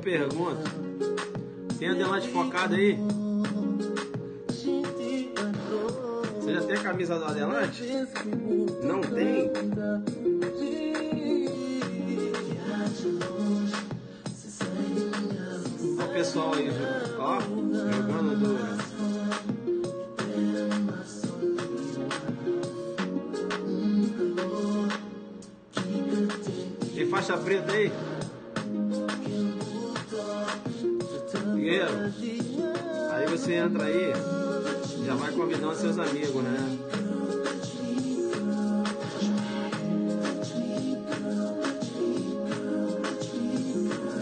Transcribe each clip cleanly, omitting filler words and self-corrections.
pergunto. Tem adelante focado aí? Você já tem a camisa do adelante? Não tem? Olha o pessoal aí, ó, jogando duro. Tem faixa preta aí? Guerreiro, aí você entra aí, já vai convidando seus amigos, né?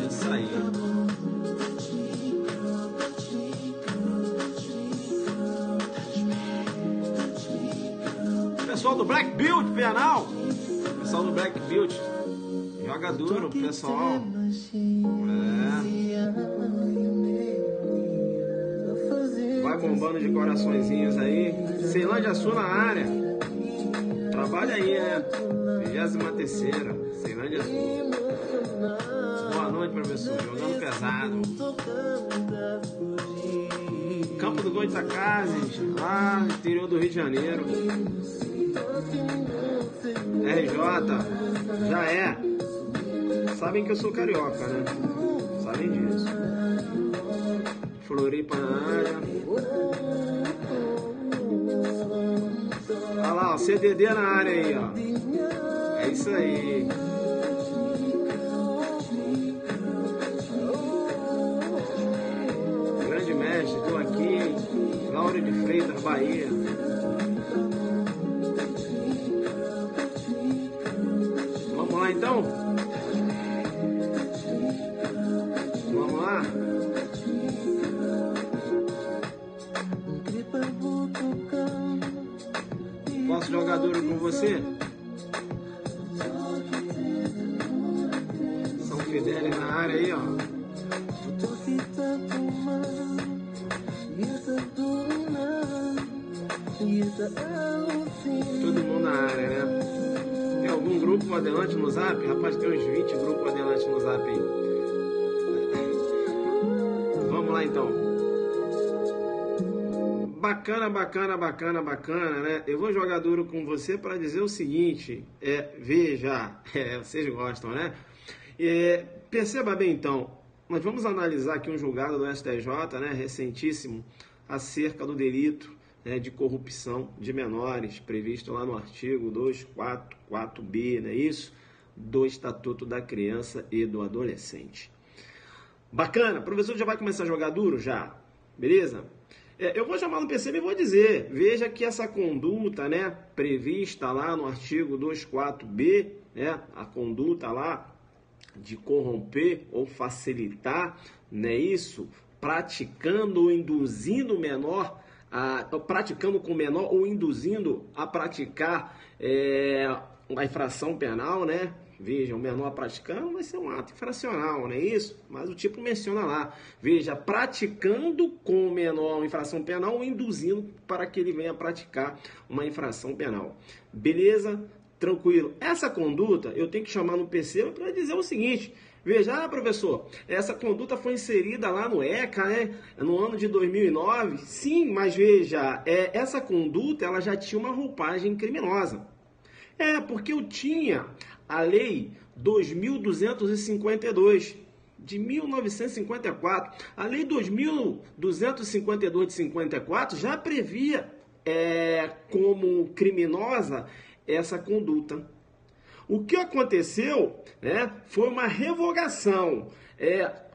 Isso aí. Pessoal do Black Build, Penal. Pessoal do Black Build. Joga duro, pessoal. Vai bombando de coraçõezinhos aí. Ceilândia Sul na área. Trabalha aí, né? 23ª, Ceilândia Sul. Boa noite, professor. Jogando pesado. Campo do Goitacazes, lá no interior do Rio de Janeiro. RJ, já é. Sabem que eu sou carioca, né? Sabem disso. Floripa na área. Olha lá, ó, CDD na área aí, ó. É isso aí. Grande mestre, estou aqui. Lauro de Freitas, Bahia. Vamos lá então? Vamos lá? Posso jogar duro com você? São Fidélis na área aí, ó. Todo mundo na área, né? Tem algum grupo adelante no Zap? Rapaz, tem uns 20 grupos adelante no Zap aí. Vamos lá então. Bacana, né? Eu vou jogar duro com você para dizer o seguinte, veja, vocês gostam, né? Perceba bem então, nós vamos analisar aqui um julgado do STJ, né, recentíssimo, acerca do delito, né, de corrupção de menores, previsto lá no artigo 244B, não é isso? Do Estatuto da Criança e do Adolescente. Bacana, o professor já vai começar a jogar duro? Já, beleza? Eu vou chamar no PCB e vou dizer, veja que essa conduta, né, prevista lá no artigo 244B, né, a conduta lá de corromper ou facilitar, não é isso? Praticando ou induzindo o menor, praticando com o menor ou induzindo a praticar uma infração penal, né? Veja, o menor praticando vai ser um ato infracional, não é isso? Mas o tipo menciona lá. Veja, praticando com o menor uma infração penal ou induzindo para que ele venha praticar uma infração penal. Beleza? Tranquilo. Essa conduta eu tenho que chamar no PC para dizer o seguinte. Veja, professor, essa conduta foi inserida lá no ECA, né? No ano de 2009. Sim, mas veja, essa conduta ela já tinha uma roupagem criminosa. Porque eu tinha a Lei 2.252 de 1954. A Lei 2.252 de 54 já previa como criminosa essa conduta. O que aconteceu, né, foi uma revogação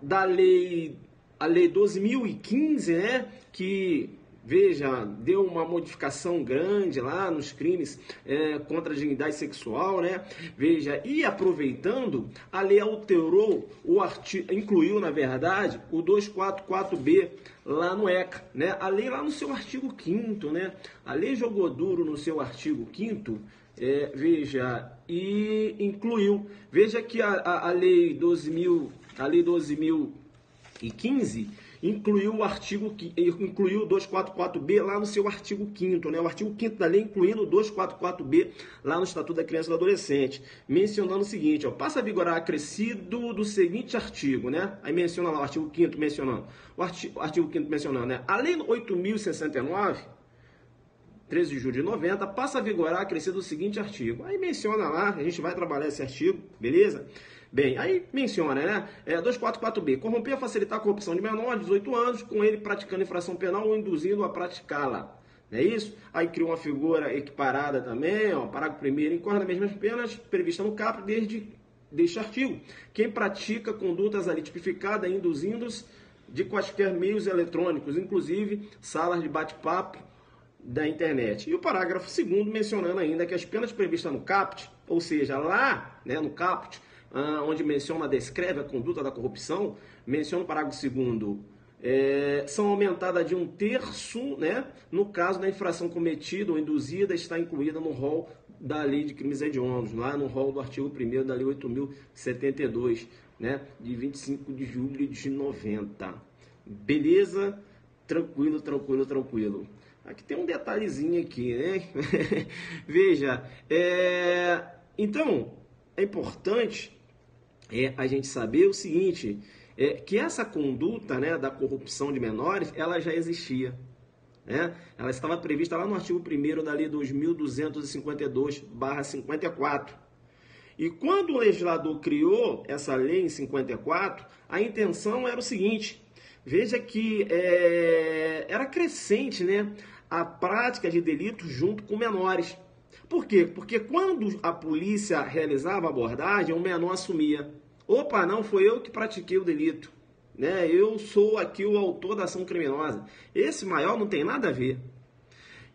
da lei, a Lei 12.015, né, que... Veja, deu uma modificação grande lá nos crimes contra a dignidade sexual, né? Veja, e aproveitando, a lei alterou o artigo, incluiu, na verdade, o 244B lá no ECA, né? A lei lá no seu artigo 5º, né? A lei jogou duro no seu artigo 5º, veja, e incluiu. Veja que a lei 12.015 incluiu o 244B lá no seu artigo 5º, né? O artigo 5º da lei incluindo o 244B lá no Estatuto da Criança e do Adolescente, mencionando o seguinte, ó, passa a vigorar acrescido do seguinte artigo, né? Aí menciona lá o artigo 5º mencionando, o artigo 5º mencionando, né? A Lei 8.069, 13 de julho de 90, passa a vigorar acrescido do seguinte artigo. Aí menciona lá, a gente vai trabalhar esse artigo, beleza? Bem, aí menciona, né? 244B, corromper ou facilitar a corrupção de menor de 18 anos, com ele praticando infração penal ou induzindo a praticá-la. Não é isso? Aí cria uma figura equiparada também, ó, parágrafo 1º, incorre nas mesmas penas previstas no caput deste artigo. Quem pratica condutas ali tipificadas, induzindo-os de quaisquer meios eletrônicos, inclusive salas de bate-papo da internet. E o parágrafo 2º mencionando ainda que as penas previstas no caput, ou seja, lá, né, no caput, onde descreve a conduta da corrupção, menciona o parágrafo 2º, são aumentadas de 1/3, né, no caso da infração cometida ou induzida está incluída no rol da Lei de Crimes Hediondos, lá no rol do artigo 1º da Lei 8.072, né, de 25 de julho de 90. Beleza? Tranquilo, tranquilo, tranquilo. Aqui tem um detalhezinho aqui, né? Veja, então, é importante a gente saber o seguinte, que essa conduta, né, da corrupção de menores, ela já existia. Né? Ela estava prevista lá no artigo 1º da Lei 2.252/54. E quando o legislador criou essa lei em 54, a intenção era o seguinte, veja que era crescente, né, a prática de delitos junto com menores. Por quê? Porque quando a polícia realizava a abordagem, o menor assumia. Opa, não, foi eu que pratiquei o delito. Né? Eu sou aqui o autor da ação criminosa. Esse maior não tem nada a ver.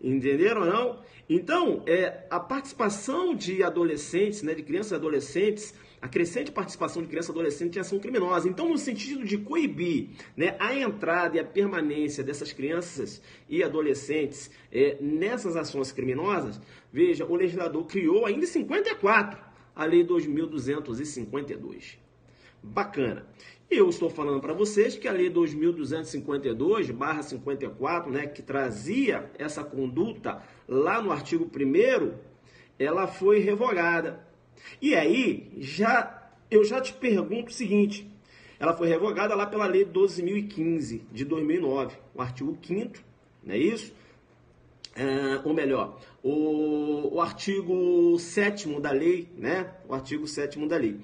Entenderam ou não? Então, a participação de adolescentes, né, de crianças e adolescentes, a crescente participação de criança e adolescente em ação criminosa. Então, no sentido de coibir, né, a entrada e a permanência dessas crianças e adolescentes nessas ações criminosas, veja, o legislador criou ainda em 54 a Lei 2.252. Bacana. Eu estou falando para vocês que a Lei 2.252/54, né, que trazia essa conduta lá no artigo 1º, ela foi revogada. E aí, eu já te pergunto o seguinte, ela foi revogada lá pela Lei 12.015 de 2009, o artigo 5º, não é isso? Ou melhor, o artigo 7º da lei, né? O artigo 7º da lei.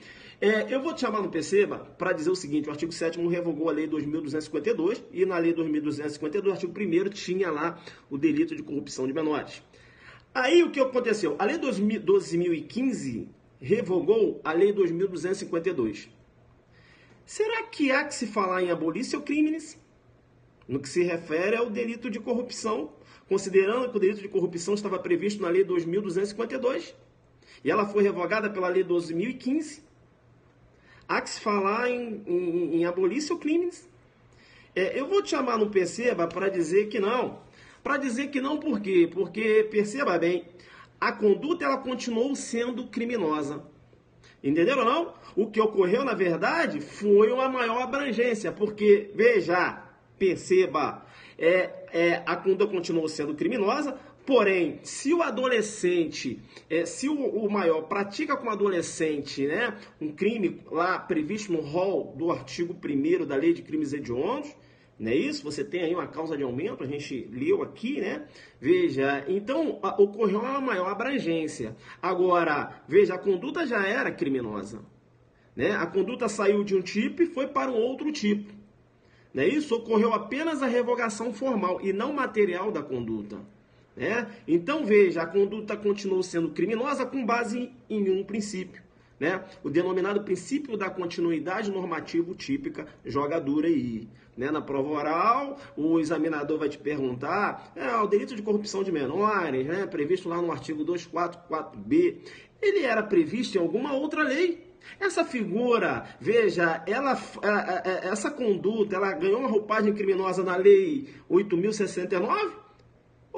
Eu vou te chamar no PC para dizer o seguinte, o artigo 7º revogou a Lei 2.252 e na Lei 2.252, o artigo 1º tinha lá o delito de corrupção de menores. Aí o que aconteceu? A Lei 12.015 revogou a Lei 2.252. Será que há que se falar em abolição crimes no que se refere ao delito de corrupção, considerando que o delito de corrupção estava previsto na Lei 2.252 e ela foi revogada pela Lei 12.015? Há que se falar em abolição crimes? Eu vou te chamar no PC para dizer que não. Para dizer que não, por quê? Porque, perceba bem, a conduta ela continuou sendo criminosa. Entenderam ou não? O que ocorreu, na verdade, foi uma maior abrangência, porque, veja, perceba, a conduta continuou sendo criminosa, porém, se o adolescente, se o maior pratica com o adolescente, né, um crime lá previsto no rol do artigo 1º da Lei de Crimes Hediondos, não é isso? Você tem aí uma causa de aumento, a gente leu aqui, né? Veja, então ocorreu uma maior abrangência. Agora, veja, a conduta já era criminosa, né? A conduta saiu de um tipo e foi para um outro tipo. Não é isso? Ocorreu apenas a revogação formal e não material da conduta. Né? Então, veja, a conduta continuou sendo criminosa com base em um princípio. Né? O denominado princípio da continuidade normativo típica jogadura aí. Né? Na prova oral, o examinador vai te perguntar o delito de corrupção de menores, né? Previsto lá no artigo 244B, ele era previsto em alguma outra lei? Essa figura, veja, essa conduta, ela ganhou uma roupagem criminosa na Lei 8.069?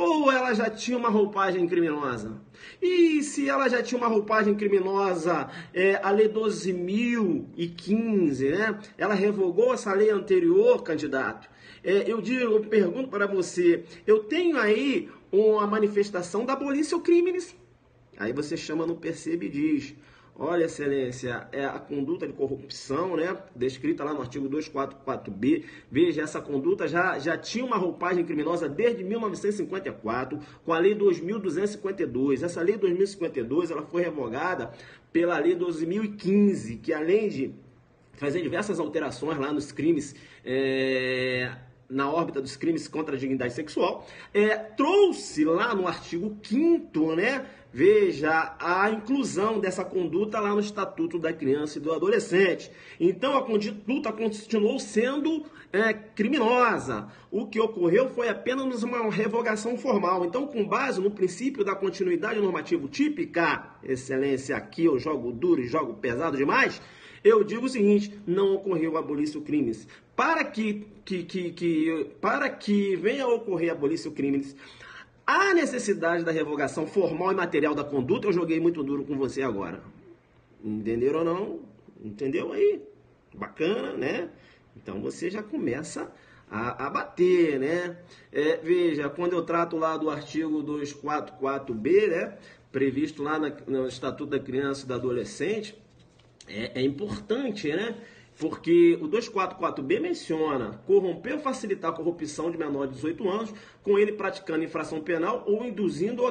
ou ela já tinha uma roupagem criminosa? E se ela já tinha uma roupagem criminosa, a Lei 12.015, né? Ela revogou essa lei anterior, candidato. Eu pergunto para você, eu tenho aí uma manifestação da Abolição Crimes. Aí você chama no Percebe e diz: olha, excelência, a conduta de corrupção, né, descrita lá no artigo 244B, veja, essa conduta já tinha uma roupagem criminosa desde 1954, com a Lei 2.252. Essa Lei 2.052, ela foi revogada pela Lei 12.015, que além de fazer diversas alterações lá nos crimes, na órbita dos crimes contra a dignidade sexual, trouxe lá no artigo 5º, né, veja, a inclusão dessa conduta lá no Estatuto da Criança e do Adolescente. Então, a conduta continuou sendo criminosa. O que ocorreu foi apenas uma revogação formal. Então, com base no princípio da continuidade normativo típica, excelência, aqui eu jogo duro e jogo pesado demais, eu digo o seguinte: não ocorreu abolição crimes. Para que venha a ocorrer abolição crimes, a necessidade da revogação formal e material da conduta, eu joguei muito duro com você agora. Entenderam ou não? Entendeu aí? Bacana, né? Então você já começa a bater, né? Veja, quando eu trato lá do artigo 244B, né, previsto lá no Estatuto da Criança e do Adolescente, é importante, né? Porque o 244B menciona corromper ou facilitar a corrupção de menor de 18 anos, com ele praticando infração penal ou induzindo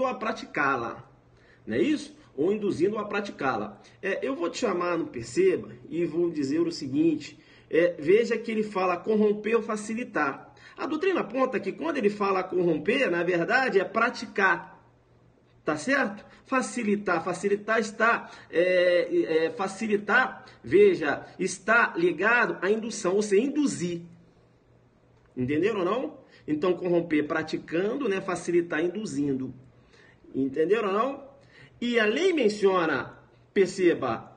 a praticá-la. Não é isso? Ou induzindo a praticá-la. Eu vou te chamar no Perceba e vou dizer o seguinte: veja que ele fala corromper ou facilitar. A doutrina aponta que quando ele fala corromper, na verdade é praticar. Tá certo? Facilitar está, veja, está ligado à indução, ou seja, induzir. Entenderam ou não? Então, corromper praticando, né? Facilitar induzindo. Entenderam ou não? E a lei menciona, perceba,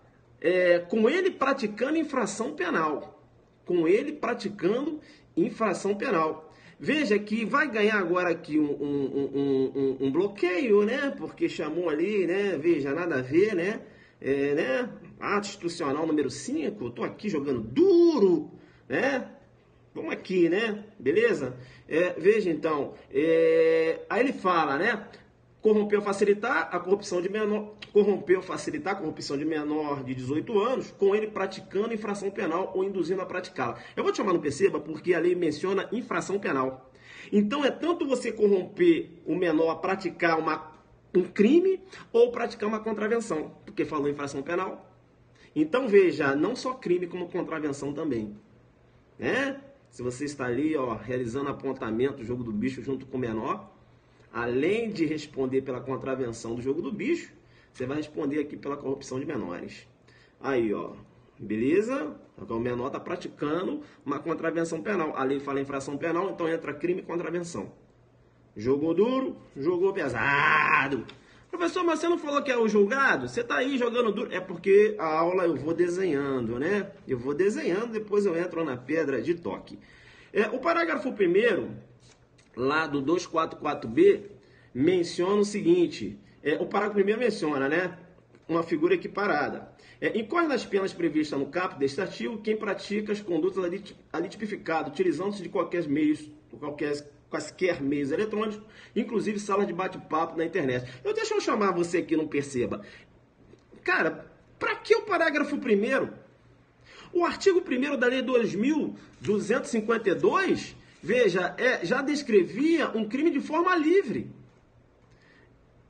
com ele praticando infração penal. Com ele praticando infração penal. Veja que vai ganhar agora aqui um bloqueio, né? Porque chamou ali, né? Veja, nada a ver, né? Ato institucional número 5, tô aqui jogando duro, né? Vamos aqui, né? Beleza? Veja então, aí ele fala, né? Corromper ou facilitar a corrupção de menor, corromper ou facilitar a corrupção de menor de 18 anos, com ele praticando infração penal ou induzindo a praticá-la. Eu vou te chamar no Perceba porque a lei menciona infração penal. Então, tanto você corromper o menor a praticar um crime ou praticar uma contravenção, porque falou infração penal. Então, veja, não só crime como contravenção também, né? Se você está ali, ó, realizando apontamento, jogo do bicho junto com o menor, além de responder pela contravenção do jogo do bicho, você vai responder aqui pela corrupção de menores. Aí, ó, beleza? O menor está praticando uma contravenção penal. A lei fala infração penal, então entra crime e contravenção. Jogou duro, jogou pesado. Professor, mas você não falou que é o julgado? Você está aí jogando duro. É porque a aula eu vou desenhando, né? Eu vou desenhando, depois eu entro na pedra de toque. O parágrafo 1º, lá do 244B, menciona o seguinte. O parágrafo 1º menciona, né? Uma figura equiparada. Incorre nas penas previstas no caput deste artigo quem pratica as condutas ali tipificadas, utilizando-se de quaisquer meios eletrônicos, inclusive salas de bate-papo na internet. Deixa eu chamar você aqui, não perceba. Cara, para que o parágrafo 1º? O artigo 1º da Lei 2.252, veja, já descrevia um crime de forma livre.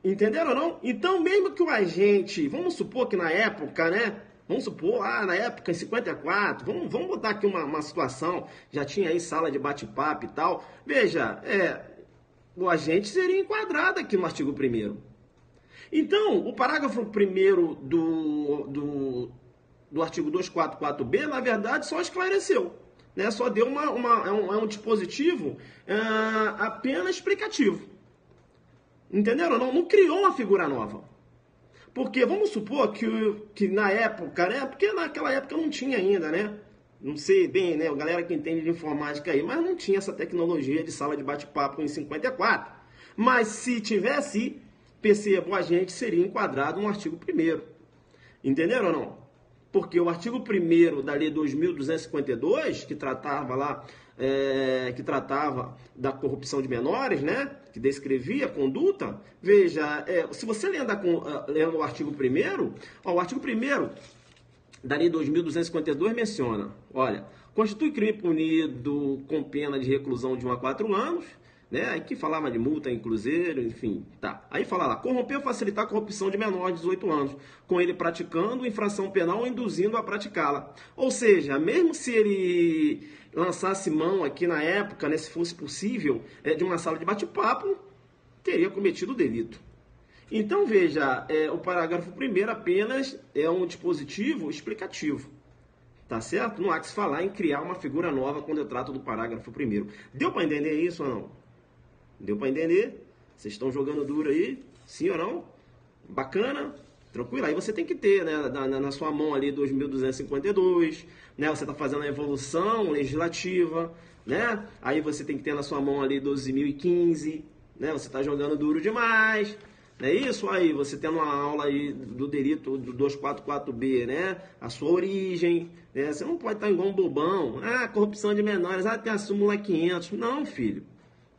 Entenderam ou não? Então, mesmo que o agente, vamos supor que na época, né? Vamos supor, na época, em 54, vamos botar aqui uma situação, já tinha aí sala de bate-papo e tal. Veja, o agente seria enquadrado aqui no artigo 1º. Então, o parágrafo 1º do artigo 244B, na verdade, só esclareceu, né? Só deu um dispositivo apenas explicativo. Entenderam? Não criou uma figura nova. Porque vamos supor que na época, né? Porque naquela época não tinha ainda, né? Não sei bem, né? A galera que entende de informática aí, mas não tinha essa tecnologia de sala de bate-papo em 54. Mas se tivesse, percebo, a gente seria enquadrado no artigo 1º. Entenderam ou não? Porque o artigo 1º da Lei 2.252, que tratava lá, que tratava da corrupção de menores, né? Que descrevia a conduta, veja, se você lendo o artigo 1º, o artigo 1º da Lei 2.252 menciona, olha, constitui crime punido com pena de reclusão de 1 a 4 anos, né? Aí que falava de multa em cruzeiro, enfim, tá. Aí fala lá, corromper ou facilitar a corrupção de menor de 18 anos, com ele praticando infração penal ou induzindo a praticá-la. Ou seja, mesmo se ele lançasse mão aqui na época, né, se fosse possível, de uma sala de bate-papo, teria cometido o delito. Então, veja, o parágrafo 1º apenas é um dispositivo explicativo. Tá certo? Não há que se falar em criar uma figura nova quando eu trato do parágrafo 1º. Deu para entender isso ou não? Deu para entender? Vocês estão jogando duro aí? Sim ou não? Bacana? Tranquilo? Aí você tem que ter, né, na sua mão ali 2.252, né? Você está fazendo a evolução legislativa, né? Aí você tem que ter na sua mão ali 12.015, né? Você está jogando duro demais. Não é isso? Aí você tendo uma aula aí do delito do 244B, né? A sua origem, né? Você não pode estar igual um bobão. Ah, corrupção de menores, tem a súmula 500. Não, filho.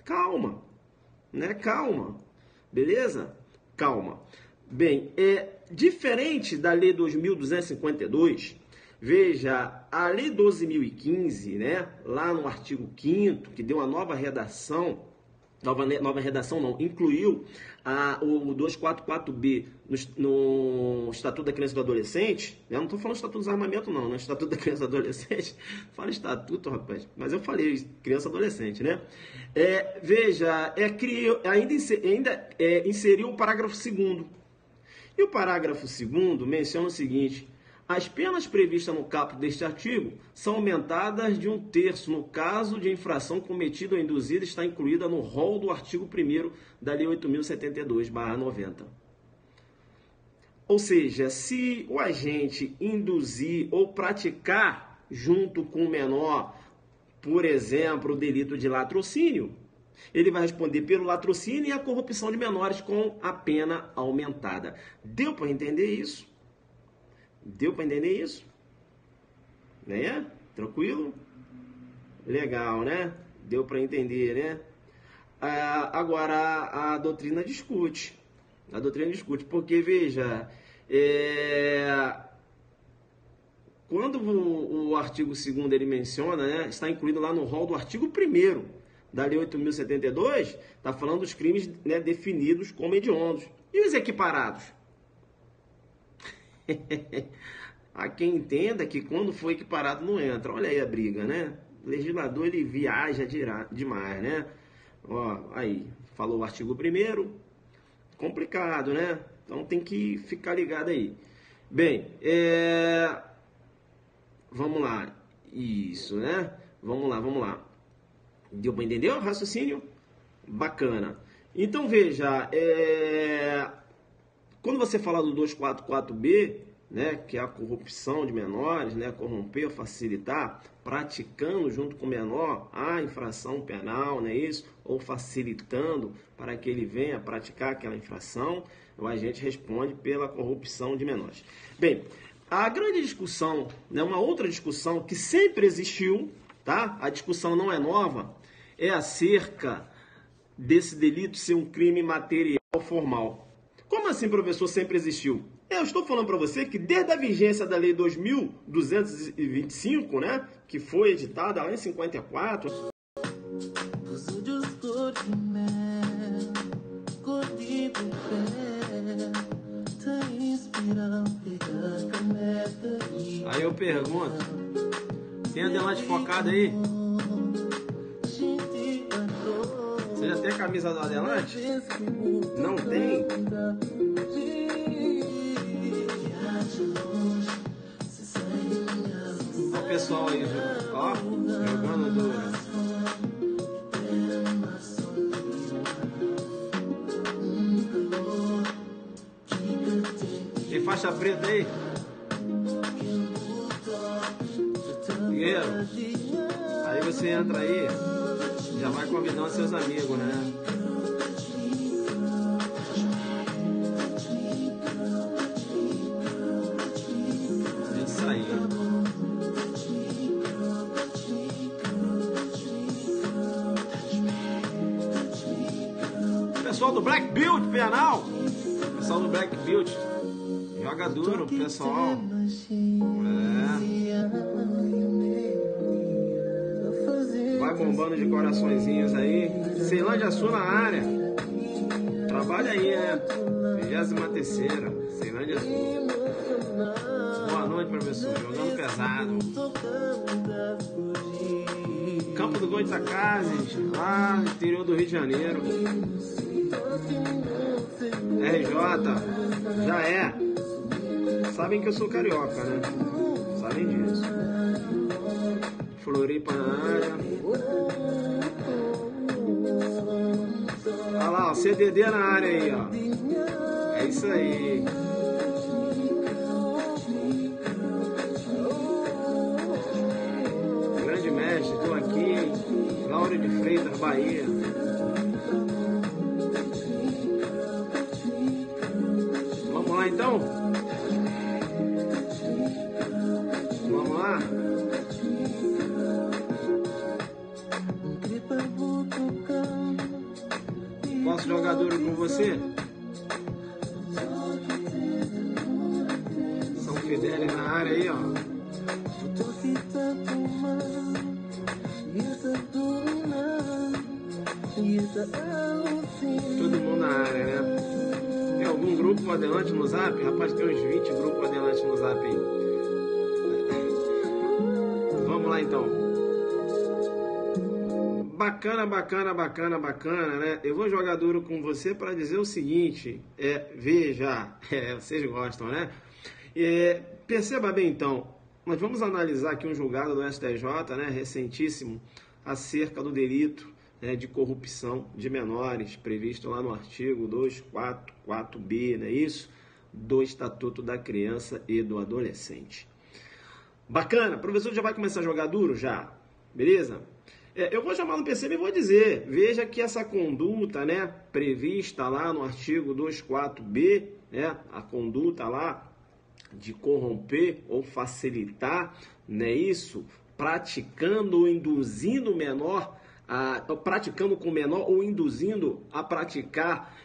Calma, né? Calma. Beleza? Calma. Bem, diferente da Lei 2.252, veja, a Lei 12.015, né? Lá no artigo 5º, que deu uma nova redação, nova redação não, incluiu o 244B no Estatuto da Criança e do Adolescente. Eu não estou falando Estatuto do Desarmamento não, né? Estatuto da Criança e do Adolescente. Fala Estatuto, rapaz, mas eu falei Criança e Adolescente, né? Veja, ainda inseriu o parágrafo 2º. E o parágrafo 2º menciona o seguinte: as penas previstas no caput deste artigo são aumentadas de 1/3 no caso de infração cometida ou induzida está incluída no rol do artigo 1º da Lei 8.072/90. Ou seja, se o agente induzir ou praticar junto com o menor, por exemplo, o delito de latrocínio, ele vai responder pelo latrocínio e a corrupção de menores com a pena aumentada. Deu para entender isso? Deu para entender isso? Né? Tranquilo? Legal, né? Deu para entender, né? Agora, a doutrina discute. A doutrina discute, porque, veja, quando o artigo 2º ele menciona, né, está incluído lá no rol do artigo 1º da Lei 8.072, está falando dos crimes, né, definidos como hediondos. E os equiparados? Há quem entenda que quando for equiparado não entra. Olha aí a briga, né? O legislador ele viaja demais, né? Ó, aí, falou o artigo 1º, complicado, né? Então tem que ficar ligado aí. Bem, vamos lá. Isso, né? Vamos lá. Deu para entender o raciocínio? Bacana. Então, veja, quando você fala do 244B, né, que é a corrupção de menores, né, corromper ou facilitar, praticando junto com o menor a infração penal, não é isso? Ou facilitando para que ele venha praticar aquela infração, o agente responde pela corrupção de menores. Bem, a grande discussão, né, uma outra discussão que sempre existiu, tá? A discussão não é nova, é acerca desse delito ser um crime material formal. Como assim, professor, sempre existiu? Eu estou falando para você que desde a vigência da Lei 2.225, né, que foi editada lá em 54, aí eu pergunto, tem a Adelante focada aí? Você já tem a camisa do Adelante? Não tem? Olha o pessoal aí, ó, jogando duro. Tem faixa preta aí? você entra aí, já vai convidando seus amigos, né? É isso aí. Pessoal do Black Build, penal. Pessoal do Black Build. Joga duro, pessoal. Vai bombando de coraçõezinhos aí. Ceilândia Sul na área. Trabalha aí, né? 23ª. Ceilândia Sul. Boa noite, professor. Jogando pesado. Campo do Goitacazes, lá no interior do Rio de Janeiro. RJ, já é. Sabem que eu sou carioca, né? Sabem disso. Floripa na área. Olha lá, ó, CDD na área aí, ó. É isso aí. Grande mestre, estou aqui. Laura de Freitas, Bahia. Vamos lá então? Vamos lá? Posso jogar duro com você? São Fidélis na área aí, ó. Todo mundo na área, né? Tem algum grupo adelante no Zap? Rapaz, tem uns 20 grupos adelante no Zap aí. Vamos lá então. Bacana, bacana, bacana, bacana, né? Eu vou jogar duro com você para dizer o seguinte, veja, vocês gostam, né? Perceba bem então, nós vamos analisar aqui um julgado do STJ, né, recentíssimo, acerca do delito, né, de corrupção de menores, previsto lá no artigo 244B, não é isso? Do Estatuto da Criança e do Adolescente. Bacana, o professor já vai começar a jogar duro já, beleza? Eu vou chamar no PCB e vou dizer, veja que essa conduta, né, prevista lá no artigo 24B, né, a conduta lá de corromper ou facilitar, não é isso? Praticando ou induzindo o menor, praticando com o menor ou induzindo a praticar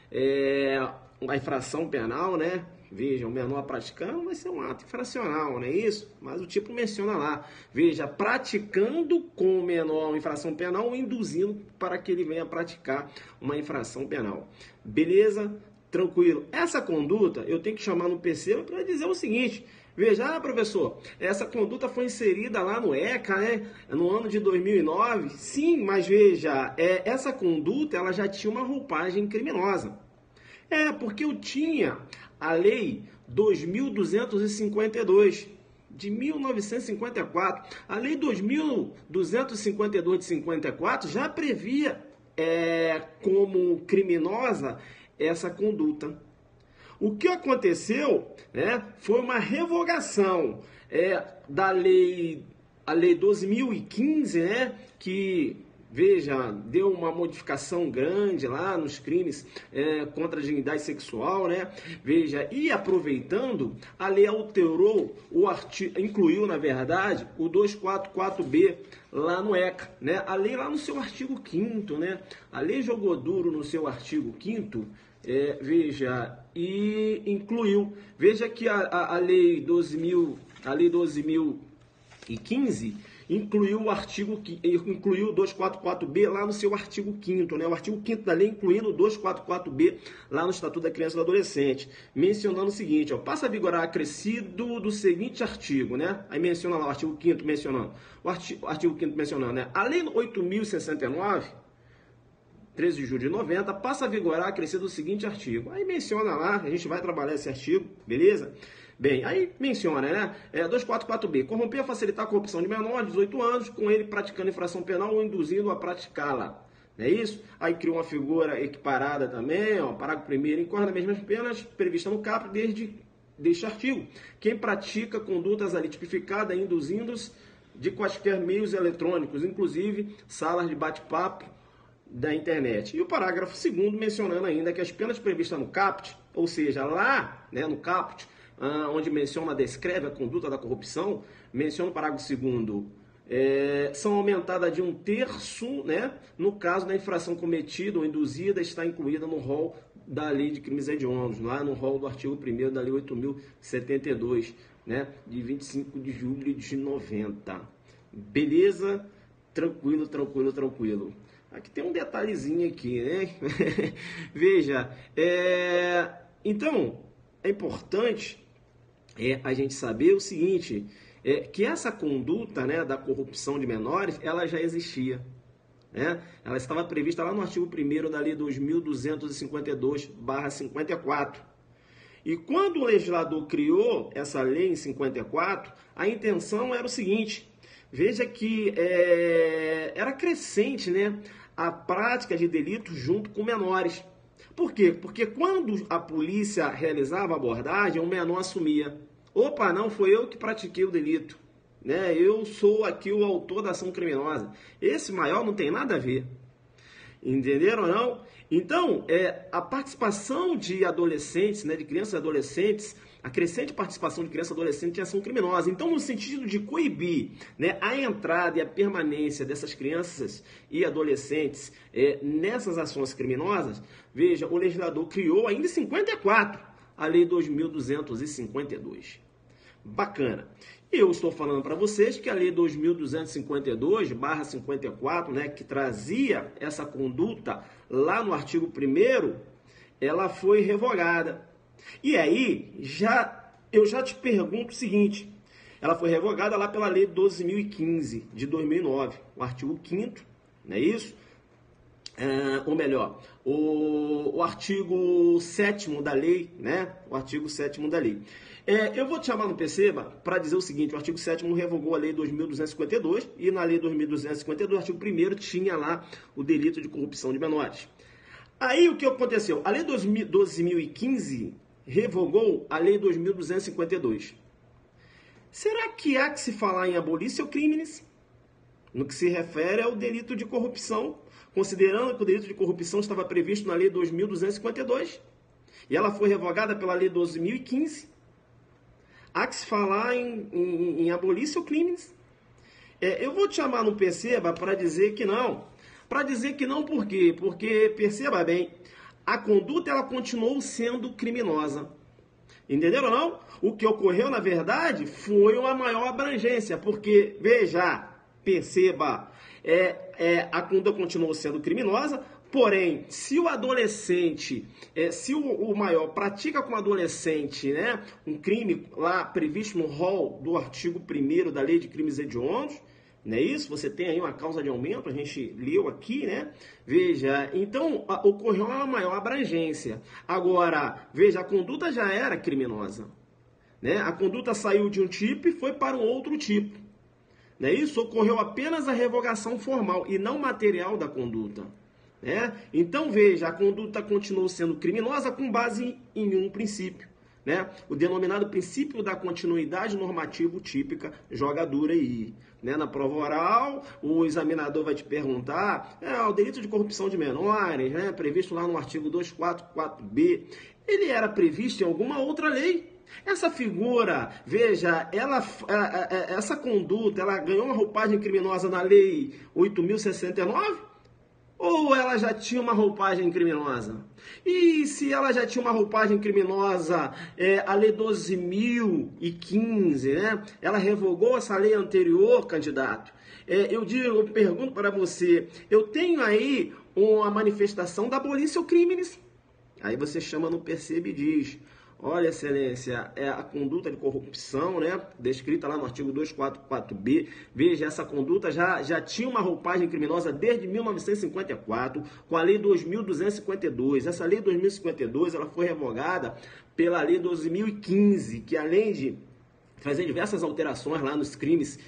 uma infração penal, né? Veja, o menor praticando vai ser um ato infracional, não é isso? Mas o tipo menciona lá. Veja, praticando com o menor uma infração penal ou induzindo para que ele venha praticar uma infração penal. Beleza? Tranquilo. Essa conduta eu tenho que chamar no PC para dizer o seguinte. Veja, professor, essa conduta foi inserida lá no ECA, né? No ano de 2009. Sim, mas veja, essa conduta ela já tinha uma roupagem criminosa. Porque eu tinha a Lei 2.252 de 1954. A Lei 2.252 de 54 já previa como criminosa essa conduta. O que aconteceu, né, foi uma revogação da lei, a Lei 12.015, né, que... Veja, deu uma modificação grande lá nos crimes contra a dignidade sexual, né? Veja, e aproveitando, a lei alterou o artigo, incluiu, na verdade, o 244B lá no ECA, né? A lei lá no seu artigo 5º, né? A lei jogou duro no seu artigo 5º, veja, e incluiu. Veja que a lei 12.015 incluiu o artigo, incluiu o 244B lá no seu artigo 5º, né? O artigo 5º da lei incluindo o 244B lá no Estatuto da Criança e do Adolescente, mencionando o seguinte, ó, passa a vigorar acrescido do seguinte artigo, né? Aí menciona lá o artigo 5º mencionando, o artigo 5º mencionando, né? A Lei 8.069, 13 de julho de 90, passa a vigorar acrescido do seguinte artigo. Aí menciona lá, a gente vai trabalhar esse artigo, beleza? Bem, aí menciona, né? 244B, corromper ou facilitar a corrupção de menor de 18 anos, com ele praticando infração penal ou induzindo a praticá-la. Não é isso? Aí criou uma figura equiparada também, ó, parágrafo 1º, incorre nas mesmas penas previstas no caput deste artigo. Quem pratica condutas ali tipificadas, induzindo-os, de quaisquer meios eletrônicos, inclusive salas de bate-papo da internet. E o parágrafo 2º mencionando ainda que as penas previstas no caput, ou seja, lá, né, no caput, onde menciona, descreve a conduta da corrupção, menciona o parágrafo 2º, são aumentadas de 1/3, né, no caso da infração cometida ou induzida, está incluída no rol da Lei de Crimes Hediondos, lá no rol do artigo 1º da Lei 8.072, né, de 25 de julho de 90. Beleza? Tranquilo, tranquilo, tranquilo. Aqui tem um detalhezinho aqui, né? Veja, então, é importante a gente saber o seguinte, que essa conduta, né, da corrupção de menores, ela já existia. Né? Ela estava prevista lá no artigo 1º da Lei 2.252/54. E quando o legislador criou essa lei em 54, a intenção era o seguinte, veja que era crescente, né, a prática de delitos junto com menores. Por quê? Porque quando a polícia realizava a abordagem, o menor assumia. Opa, não, foi eu que pratiquei o delito. Né? Eu sou aqui o autor da ação criminosa. Esse maior não tem nada a ver. Entenderam ou não? Então, a participação de adolescentes, né, de crianças e adolescentes, a crescente participação de crianças e adolescentes em ação criminosa. Então, no sentido de coibir, né, a entrada e a permanência dessas crianças e adolescentes nessas ações criminosas, veja, o legislador criou ainda em 54 a Lei 2.252. Bacana. E eu estou falando para vocês que a Lei 2.252/54, né, que trazia essa conduta lá no artigo 1º, ela foi revogada. E aí, eu já te pergunto o seguinte, ela foi revogada lá pela Lei 12.015 de 2009, o artigo 5º, não é isso? Ou melhor, o artigo 7º da lei, né? O artigo 7º da lei. Eu vou te chamar no Perceba para dizer o seguinte, o artigo 7º revogou a Lei 2.252 e na Lei 2.252, o artigo 1º tinha lá o delito de corrupção de menores. Aí o que aconteceu? A Lei 12.015 revogou a Lei 2.252. Será que há que se falar em abolir ou crimes? No que se refere ao delito de corrupção, considerando que o delito de corrupção estava previsto na Lei 2.252 e ela foi revogada pela Lei 12.015. Há que se falar em abolir ou crimes? Eu vou te chamar no Perceba para dizer que não. Para dizer que não por quê? Porque, perceba bem, a conduta ela continuou sendo criminosa. Entenderam ou não? O que ocorreu, na verdade, foi uma maior abrangência, porque, veja, perceba, a conduta continuou sendo criminosa, porém, se o adolescente, se o maior pratica com o adolescente, né, um crime lá previsto no rol do artigo 1º da Lei de Crimes Hediondos, não é isso? Você tem aí uma causa de aumento, a gente leu aqui, né? Veja, então ocorreu uma maior abrangência. Agora, veja, a conduta já era criminosa, né? A conduta saiu de um tipo e foi para um outro tipo. Não é isso? Ocorreu apenas a revogação formal e não material da conduta. Né? Então, veja, a conduta continuou sendo criminosa com base em um princípio. Né? O denominado princípio da continuidade normativo típica joga dura aí. Né? Na prova oral, o examinador vai te perguntar, o delito de corrupção de menores, né? Previsto lá no artigo 244B, ele era previsto em alguma outra lei? Essa figura, veja, essa conduta, ela ganhou uma roupagem criminosa na lei 8.069? Ou ela já tinha uma roupagem criminosa? E se ela já tinha uma roupagem criminosa, a Lei 12.015, né? Ela revogou essa lei anterior, candidato? Eu pergunto para você, eu tenho aí uma manifestação da abolição crimes. Aí você chama no Perceba e diz, olha, excelência, a conduta de corrupção, né, descrita lá no artigo 244B, veja, essa conduta já tinha uma roupagem criminosa desde 1954, com a Lei 2.252. Essa Lei 2.052, ela foi revogada pela Lei 12.015, que além de fazer diversas alterações lá nos crimes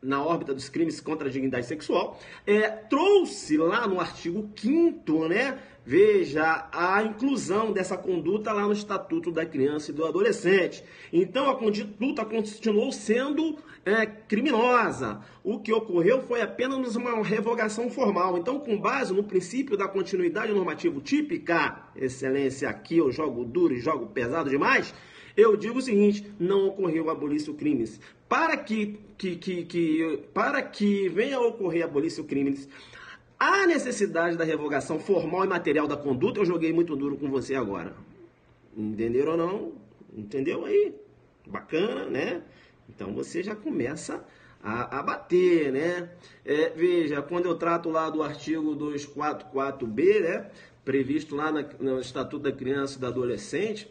na órbita dos crimes contra a dignidade sexual, trouxe lá no artigo 5º, né, veja, a inclusão dessa conduta lá no Estatuto da Criança e do Adolescente. Então, a conduta continuou sendo criminosa. O que ocorreu foi apenas uma revogação formal. Então, com base no princípio da continuidade normativo típica, excelência, aqui eu jogo duro e jogo pesado demais, eu digo o seguinte: não ocorreu abolício crimes. Para que venha a ocorrer abolício crimes, há necessidade da revogação formal e material da conduta. Eu joguei muito duro com você agora. Entenderam ou não? Entendeu aí? Bacana, né? Então você já começa a bater, né? Veja, quando eu trato lá do artigo 244B, né, previsto lá no Estatuto da Criança e do Adolescente,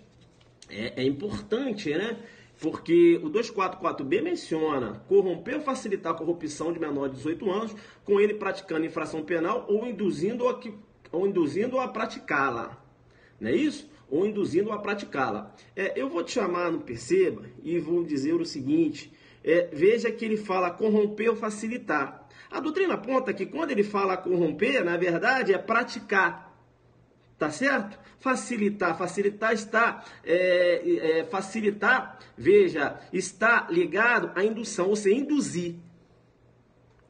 é importante, né? Porque o 244B menciona corromper ou facilitar a corrupção de menor de 18 anos, com ele praticando infração penal ou induzindo a praticá-la. Não é isso? Ou induzindo a praticá-la. Eu vou te chamar no Perceba e vou dizer o seguinte: veja que ele fala corromper ou facilitar. A doutrina aponta que quando ele fala corromper, na verdade é praticar. Tá certo? Facilitar está, veja, está ligado à indução, ou seja, induzir.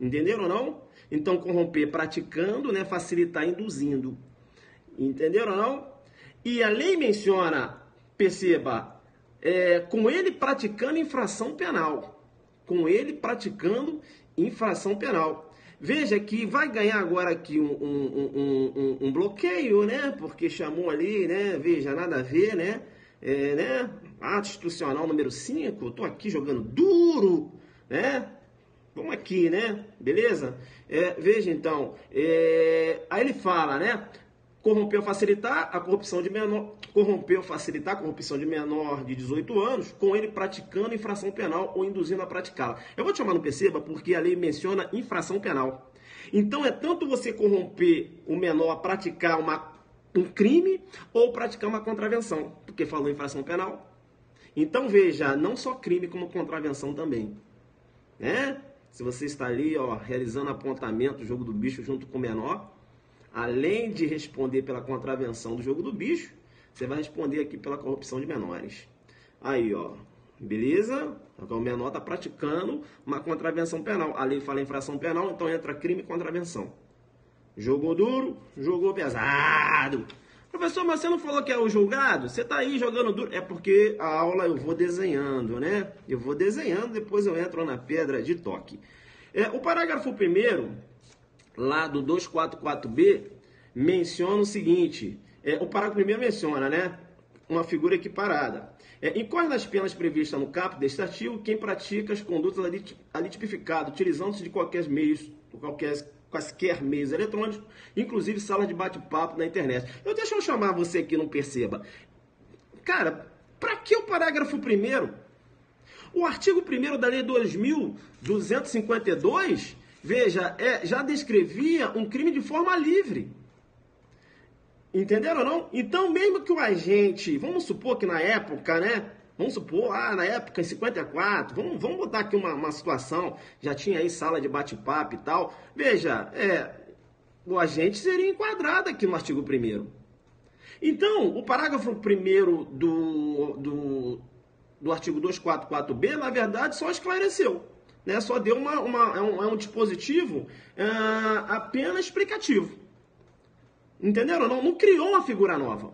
Entenderam ou não? Então, corromper praticando, né? Facilitar induzindo. Entenderam ou não? E a lei menciona, perceba, com ele praticando infração penal. Com ele praticando infração penal. Veja que vai ganhar agora aqui um bloqueio, né? Porque chamou ali, né? Veja, nada a ver, né? Ato institucional número 5, tô aqui jogando duro, né? Vamos aqui, né? Beleza? Veja então, aí ele fala, né? Corromper ou facilitar a corrupção de menor, corromper ou facilitar a corrupção de menor de 18 anos, com ele praticando infração penal ou induzindo a praticá-la. Eu vou te chamar no Perceba porque a lei menciona infração penal. Então é tanto você corromper o menor a praticar um crime ou praticar uma contravenção, porque falou infração penal. Então veja, não só crime como contravenção também, né? Se você está ali, ó, realizando apontamento, jogo do bicho junto com o menor, além de responder pela contravenção do jogo do bicho, você vai responder aqui pela corrupção de menores. Aí, ó, beleza? O menor está praticando uma contravenção penal. A lei fala infração penal, então entra crime e contravenção. Jogou duro, jogou pesado. Professor, mas você não falou que é o julgado? Você está aí jogando duro. É porque a aula eu vou desenhando, né? Eu vou desenhando, depois eu entro na pedra de toque. O parágrafo 1º, lá do 244B, menciona o seguinte, o parágrafo 1º menciona, né, uma figura equiparada. Incorre nas penas previstas no caput deste artigo quem pratica as condutas ali tipificadas, utilizando-se de quaisquer meios eletrônicos, inclusive salas de bate-papo na internet. Deixa eu chamar você aqui, não perceba. Cara, para que o parágrafo 1º? O artigo 1º da Lei 2.252... veja, já descrevia um crime de forma livre. Entenderam ou não? Então, mesmo que o agente, vamos supor que na época, né? Vamos supor, na época, em 54, vamos botar aqui uma situação, já tinha aí sala de bate-papo e tal. Veja, o agente seria enquadrado aqui no artigo 1º. Então, o parágrafo 1º do artigo 244B, na verdade, só esclareceu. Né, só deu um dispositivo apenas explicativo. Entenderam? Não criou uma figura nova.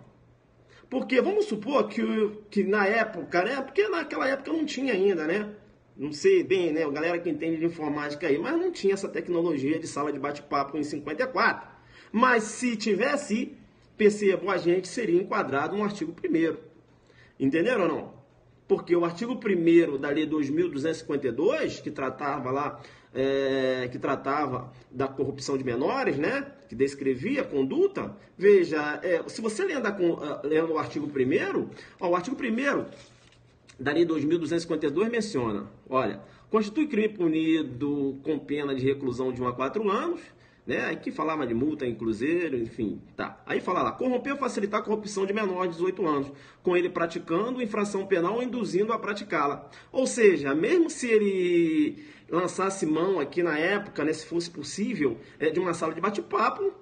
Porque vamos supor que na época, né? Porque naquela época não tinha ainda, né? Não sei bem, né? A galera que entende de informática aí, mas não tinha essa tecnologia de sala de bate-papo em 54. Mas se tivesse, perceba, o agente seria enquadrado no artigo 1º. Entenderam ou não? Porque o artigo 1º da Lei 2.252, que tratava da corrupção de menores, né? Que descrevia a conduta, veja, se você lendo o artigo 1º, o artigo 1º da Lei 2.252 menciona, olha, constitui crime punido com pena de reclusão de 1 a 4 anos, né? Aí que falava de multa em cruzeiro, enfim, tá. Aí fala lá, corromper ou facilitar a corrupção de menor de 18 anos, com ele praticando infração penal ou induzindo a praticá-la. Ou seja, mesmo se ele lançasse mão aqui na época, né, se fosse possível, de uma sala de bate-papo,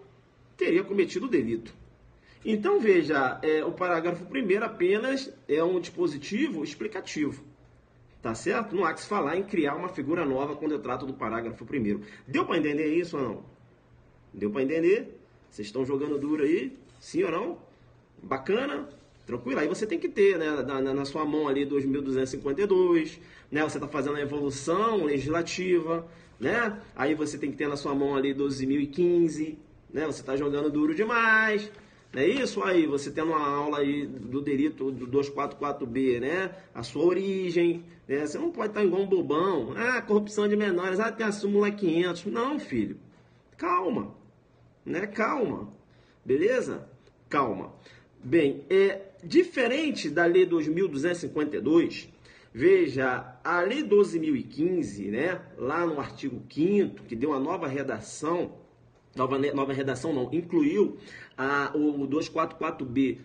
teria cometido o delito. Então, veja, o parágrafo 1º apenas é um dispositivo explicativo. Tá certo? Não há que se falar em criar uma figura nova quando eu trato do parágrafo 1º. Deu para entender isso ou não? Deu para entender? Vocês estão jogando duro aí? Sim ou não? Bacana? Tranquilo? Aí você tem que ter, né, na sua mão ali 2.252, né? Você está fazendo a evolução legislativa, né? Aí você tem que ter na sua mão ali 12.015, né? Você está jogando duro demais. Não é isso? Aí, você tendo uma aula aí do delito do 244B, né? A sua origem, né? Você não pode estar igual um bobão. Ah, corrupção de menores, tem a súmula 500. Não, filho. Calma. Né? Calma. Beleza? Calma. Bem, diferente da Lei 2.252, veja, a Lei 12.015, né? Lá no artigo 5º, que deu uma nova redação, nova redação não, incluiu o 244B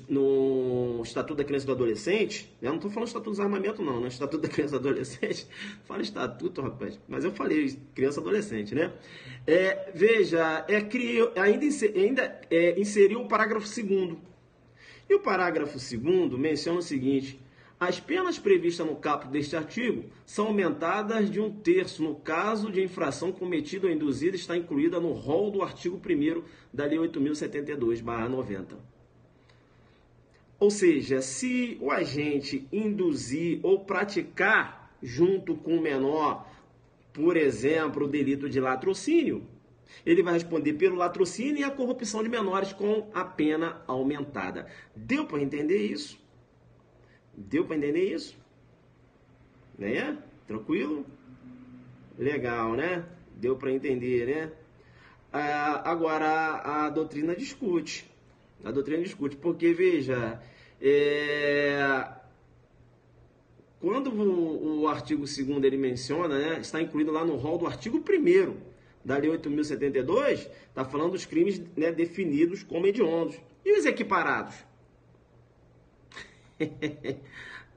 no Estatuto da Criança e do Adolescente. Eu não estou falando Estatuto do Desarmamento não, né? Estatuto da Criança e do Adolescente. Fala Estatuto, rapaz, mas eu falei Criança e Adolescente, né? Veja, ainda inseriu o parágrafo 2º. E o parágrafo 2º menciona o seguinte: as penas previstas no caput deste artigo são aumentadas de 1/3 no caso de infração cometida ou induzida está incluída no rol do artigo 1º da Lei 8.072/90. Ou seja, se o agente induzir ou praticar junto com o menor, por exemplo, o delito de latrocínio, ele vai responder pelo latrocínio e a corrupção de menores com a pena aumentada. Deu para entender isso? Deu para entender isso? Né? Tranquilo? Legal, né? Deu para entender, né? Agora, a doutrina discute. A doutrina discute, porque, veja, quando o artigo 2º ele menciona, né, está incluído lá no rol do artigo 1º da Lei 8.072, está falando dos crimes, né, definidos como hediondos. E os equiparados?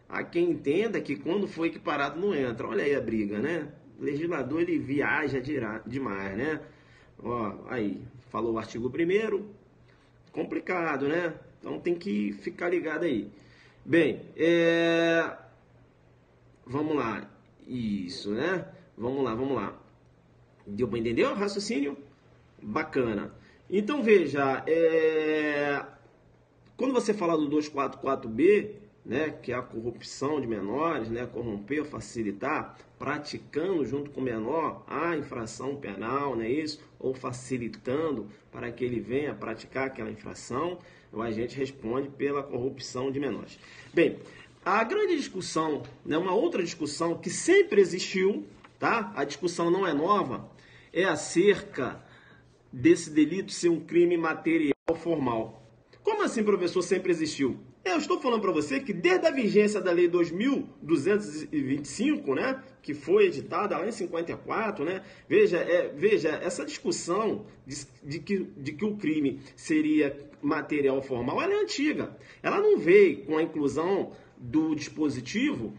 Há quem entenda que quando for equiparado não entra. Olha aí a briga, né? O legislador, ele viaja demais, né? Ó, aí, falou o artigo 1º, complicado, né? Então tem que ficar ligado aí. Bem, vamos lá. Isso, né? Vamos lá. Deu para entender o raciocínio? Bacana. Então, veja, quando você fala do 244B, né, que é a corrupção de menores, né, corromper ou facilitar, praticando junto com o menor a infração penal, não é isso? Ou facilitando para que ele venha praticar aquela infração, o agente responde pela corrupção de menores. Bem, a grande discussão, né, uma outra discussão que sempre existiu, tá? A discussão não é nova, é acerca desse delito ser um crime material formal. Como assim, professor, sempre existiu? Eu estou falando para você que desde a vigência da Lei 2.225, né, que foi editada lá em 54, né, veja, essa discussão de que o crime seria material formal, ela é antiga. Ela não veio com a inclusão do dispositivo,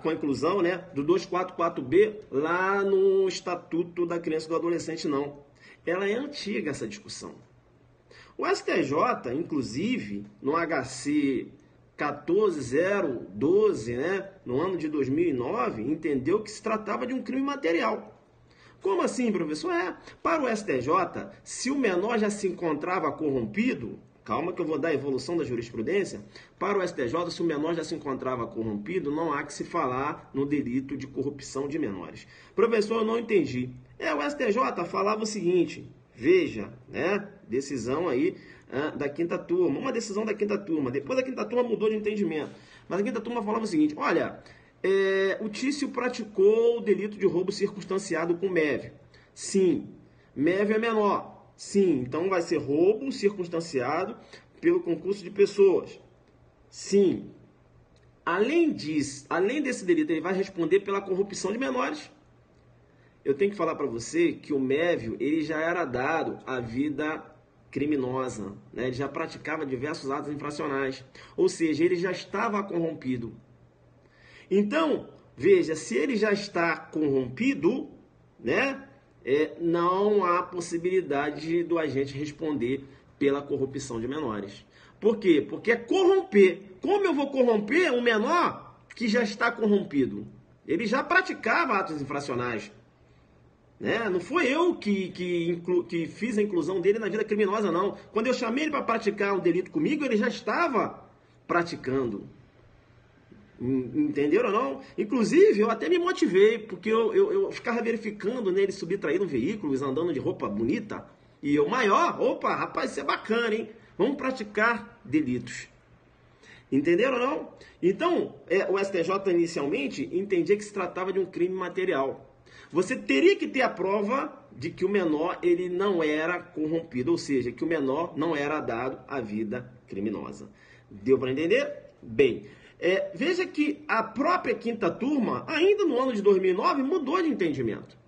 com a inclusão, né, do 244B lá no Estatuto da Criança e do Adolescente, não. Ela é antiga, essa discussão. O STJ, inclusive, no HC 14012, né, no ano de 2009, entendeu que se tratava de um crime material. Como assim, professor? Para o STJ, se o menor já se encontrava corrompido, calma que eu vou dar a evolução da jurisprudência, para o STJ, se o menor já se encontrava corrompido, não há que se falar no delito de corrupção de menores. Professor, eu não entendi. O STJ falava o seguinte, veja, né, decisão aí da quinta turma, uma decisão da quinta turma, depois da quinta turma mudou de entendimento, mas a quinta turma falava o seguinte, olha, o Tício praticou o delito de roubo circunstanciado com MEV. Sim, MEV é menor. Sim, então vai ser roubo circunstanciado pelo concurso de pessoas. Sim. Além desse delito, ele vai responder pela corrupção de menores. eu tenho que falar para você que o Mévio, ele já era dado à vida criminosa, né? Ele já praticava diversos atos infracionais, ou seja, ele já estava corrompido. Então, veja, se ele já está corrompido, né, não há possibilidade do agente responder pela corrupção de menores. Por quê? Porque é corromper. Como eu vou corromper um menor que já está corrompido? Ele já praticava atos infracionais. Né? Não foi eu que fiz a inclusão dele na vida criminosa, não. Quando eu chamei ele para praticar um delito comigo, ele já estava praticando. Entenderam ou não? Inclusive, eu até me motivei, porque eu ficava verificando nele subtrair veículos, andando de roupa bonita. E eu maior, opa, rapaz, isso é bacana, hein? Vamos praticar delitos. Entenderam ou não? Então, o STJ inicialmente entendia que se tratava de um crime material. Você teria que ter a prova de que o menor ele não era corrompido, ou seja, que o menor não era dado à vida criminosa. Deu para entender? Bem, veja que a própria quinta turma, ainda no ano de 2009, mudou de entendimento.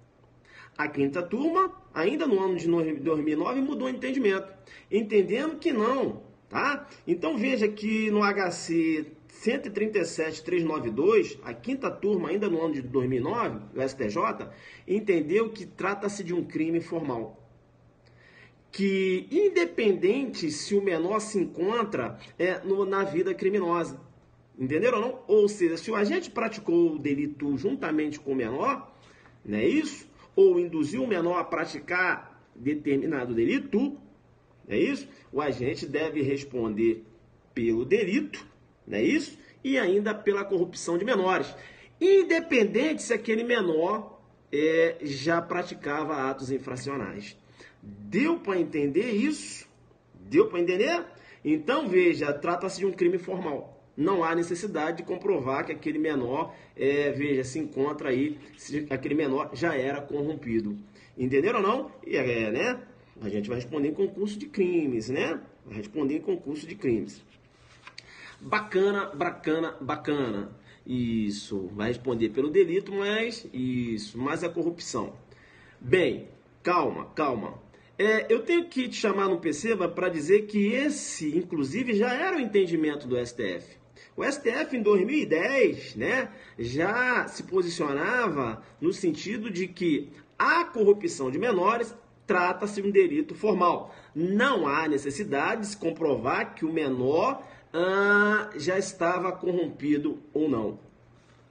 A quinta turma, ainda no ano de 2009, mudou de entendimento, entendendo que não, tá? Então veja que no HC 137.392, a quinta turma, ainda no ano de 2009, o STJ, entendeu que trata-se de um crime formal. Que independente se o menor se encontra na vida criminosa. Entenderam ou não? Ou seja, se o agente praticou o delito juntamente com o menor, não é isso? Ou induziu o menor a praticar determinado delito, não é isso? O agente deve responder pelo delito, não é isso? E ainda pela corrupção de menores. Independente se aquele menor já praticava atos infracionais. Deu para entender isso? Deu para entender? Então, veja, trata-se de um crime formal. Não há necessidade de comprovar que aquele menor, se encontra aí, se aquele menor já era corrompido. Entenderam ou não? E né? A gente vai responder em concurso de crimes, né? Vai responder em concurso de crimes. Bacana, bacana, bacana. Isso, vai responder pelo delito, mas a corrupção. Bem, calma, calma. Eu tenho que te chamar no Perceba para dizer que esse, inclusive, já era o entendimento do STF. O STF, em 2010, né, já se posicionava no sentido de que a corrupção de menores trata-se de um delito formal. Não há necessidade de se comprovar que o menor já estava corrompido ou não.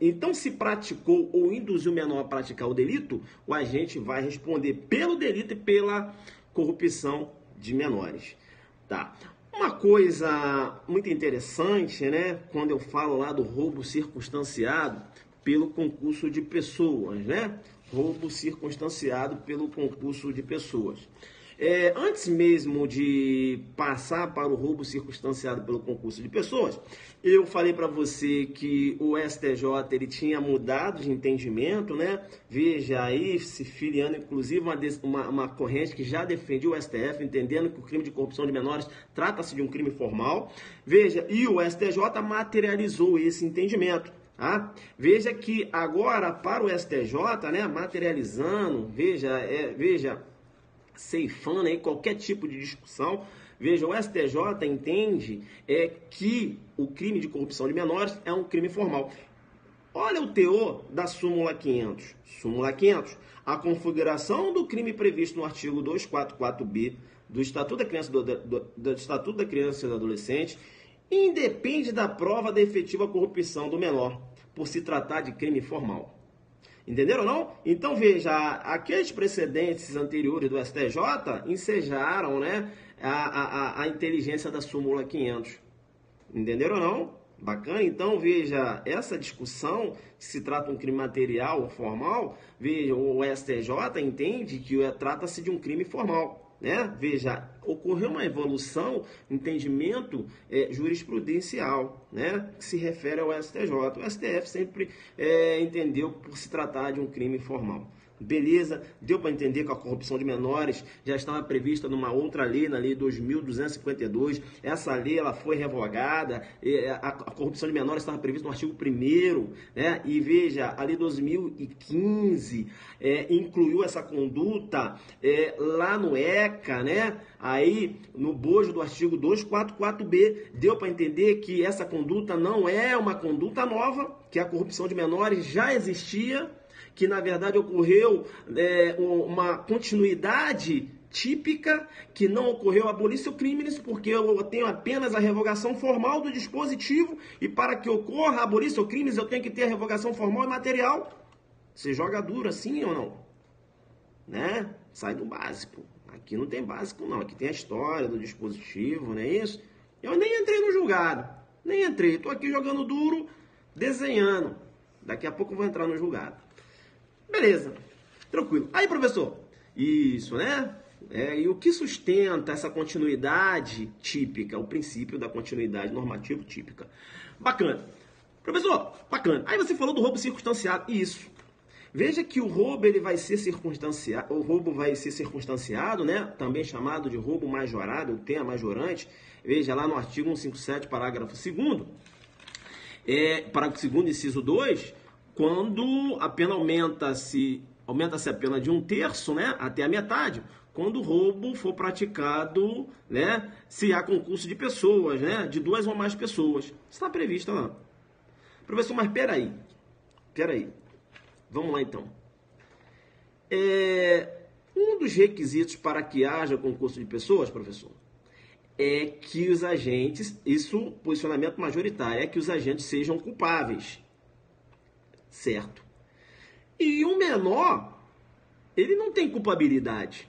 Então, se praticou ou induziu o menor a praticar o delito, o agente vai responder pelo delito e pela corrupção de menores. Tá. Uma coisa muito interessante, né, quando eu falo lá do roubo circunstanciado pelo concurso de pessoas, né? Roubo circunstanciado pelo concurso de pessoas. Antes mesmo de passar para o roubo circunstanciado pelo concurso de pessoas, eu falei para você que o STJ ele tinha mudado de entendimento, né? Veja aí, se filiando inclusive uma corrente que já defendia o STF, entendendo que o crime de corrupção de menores trata-se de um crime formal. Veja, e o STJ materializou esse entendimento. Tá? Veja que agora para o STJ, né, materializando, veja, ceifando aí qualquer tipo de discussão, veja, o STJ entende que o crime de corrupção de menores é um crime formal. Olha o teor da súmula 500. Súmula 500. A configuração do crime previsto no artigo 244b do Estatuto da Criança do Estatuto da Criança e do Adolescente independe da prova da efetiva corrupção do menor, por se tratar de crime formal. Entenderam ou não? Então, veja, aqueles precedentes anteriores do STJ ensejaram, né, a inteligência da súmula 500. Entenderam ou não? Bacana? Então, veja, essa discussão, se trata de um crime material ou formal, veja, o STJ entende que trata-se de um crime formal. Né? Veja, ocorreu uma evolução, entendimento jurisprudencial, né? Que se refere ao STJ. O STF sempre entendeu por se tratar de um crime formal. Beleza, deu para entender que a corrupção de menores já estava prevista numa outra lei, na lei 2252. Essa lei ela foi revogada, a corrupção de menores estava prevista no artigo 1º, né? E veja, a lei 2015 incluiu essa conduta lá no ECA, né? Aí, no bojo do artigo 244B, deu para entender que essa conduta não é uma conduta nova, que a corrupção de menores já existia, que na verdade ocorreu uma continuidade típica, que não ocorreu abolição crimes, porque eu tenho apenas a revogação formal do dispositivo, e para que ocorra a abolição crimes eu tenho que ter a revogação formal e material. Você joga duro assim ou não? Né? Sai do básico. Aqui não tem básico não, aqui tem a história do dispositivo, não é isso? Eu nem entrei no julgado, nem entrei, estou aqui jogando duro, desenhando. Daqui a pouco eu vou entrar no julgado. Beleza, tranquilo. Aí, professor, isso, né? E o que sustenta essa continuidade típica, o princípio da continuidade normativa típica? Bacana. Professor, bacana. Aí você falou do roubo circunstanciado. Isso. Veja que o roubo ele vai ser circunstanciado, né? Também chamado de roubo majorado, tem a majorante. Veja lá no artigo 157, parágrafo 2º, parágrafo 2º, inciso 2, quando a pena aumenta-se a pena de 1/3, né, até a metade, quando o roubo for praticado, né, se há concurso de pessoas, né, de 2 ou mais pessoas. Isso está previsto lá. Professor, mas peraí. Vamos lá então. Um dos requisitos para que haja concurso de pessoas, professor, é que os agentes, isso, posicionamento majoritário, é que os agentes sejam culpáveis. Certo. E o menor, ele não tem culpabilidade.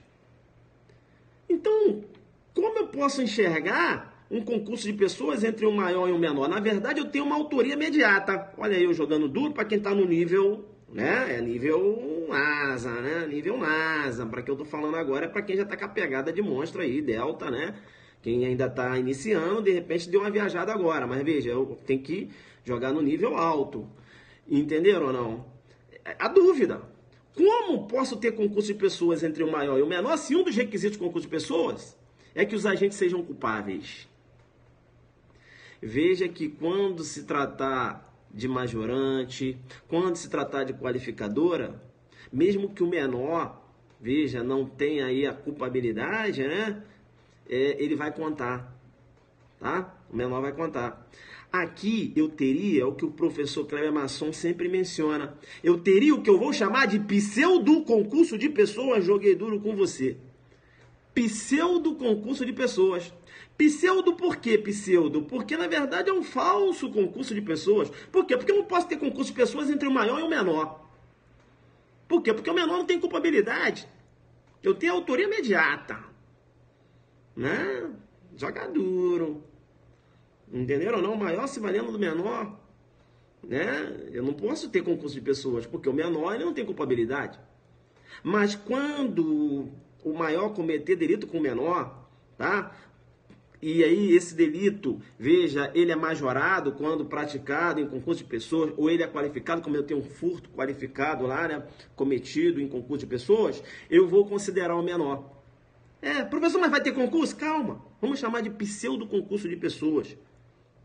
Então, como eu posso enxergar um concurso de pessoas entre um maior e um menor? Na verdade, eu tenho uma autoria imediata. Olha aí, eu jogando duro para quem está no nível, né? Nível NASA, né? Nível NASA. Para que eu estou falando agora é para quem já está com a pegada de monstro aí, Delta, né? Quem ainda está iniciando, de repente deu uma viajada agora. Mas veja, eu tenho que jogar no nível alto. Entenderam ou não? A dúvida. Como posso ter concurso de pessoas entre o maior e o menor se um dos requisitos de concurso de pessoas é que os agentes sejam culpáveis? Veja que quando se tratar de majorante, quando se tratar de qualificadora, mesmo que o menor, veja, não tenha aí a culpabilidade, né? Ele vai contar, tá? O menor vai contar. Aqui eu teria o que o professor Kleber Masson sempre menciona. Eu teria o que eu vou chamar de pseudo-concurso de pessoas. Joguei duro com você. Pseudo-concurso de pessoas. Pseudo por quê pseudo? Porque na verdade é um falso concurso de pessoas. Por quê? Porque eu não posso ter concurso de pessoas entre o maior e o menor. Por quê? Porque o menor não tem culpabilidade. Eu tenho autoria imediata. Né? Joga duro. Entenderam ou não? O maior se valendo do menor, né? Eu não posso ter concurso de pessoas, porque o menor ele não tem culpabilidade. Mas quando o maior cometer delito com o menor, tá? E aí esse delito, veja, ele é majorado quando praticado em concurso de pessoas, ou ele é qualificado, como eu tenho um furto qualificado lá, né? Cometido em concurso de pessoas, eu vou considerar o menor. Professor, mas vai ter concurso? Calma, vamos chamar de pseudo-concurso de pessoas.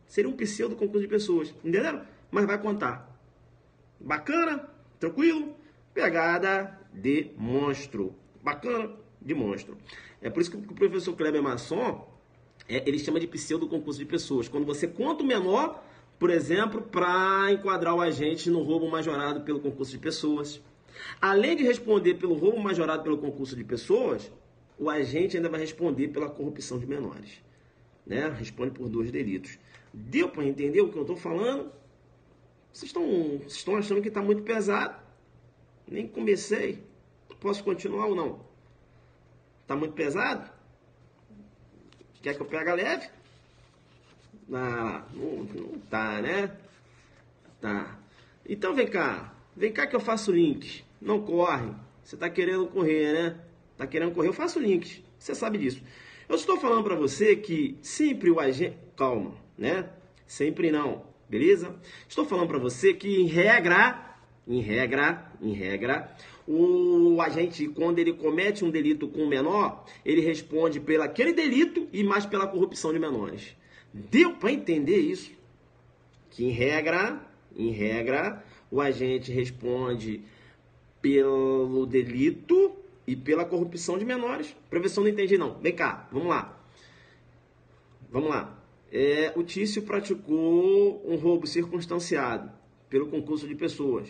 Seria um pseudo-concurso de pessoas, entenderam? Mas vai contar. Bacana? Tranquilo? Pegada de monstro. Bacana? De monstro. É por isso que o professor Kleber Masson, ele chama de pseudo-concurso de pessoas. Quando você conta o menor, por exemplo, para enquadrar o agente no roubo majorado pelo concurso de pessoas. Além de responder pelo roubo majorado pelo concurso de pessoas, o agente ainda vai responder pela corrupção de menores. Né? Responde por 2 delitos. Deu para entender o que eu estou falando? Vocês estão achando que está muito pesado? Nem comecei. Posso continuar ou não? Está muito pesado? Quer que eu pegue leve? Não tá, né? Tá. Então vem cá que eu faço link. Não corre. Você está querendo correr, né? Está querendo correr, eu faço links. Você sabe disso. Eu estou falando para você que sempre o agente... Calma, né? Sempre não, beleza? Estou falando para você que, em regra, o agente, quando ele comete um delito com o menor, ele responde pelo aquele delito e mais pela corrupção de menores. Deu para entender isso? Que em regra, o agente responde pelo delito e pela corrupção de menores. Professor, não entendi não. Vem cá, vamos lá. O Tício praticou um roubo circunstanciado pelo concurso de pessoas.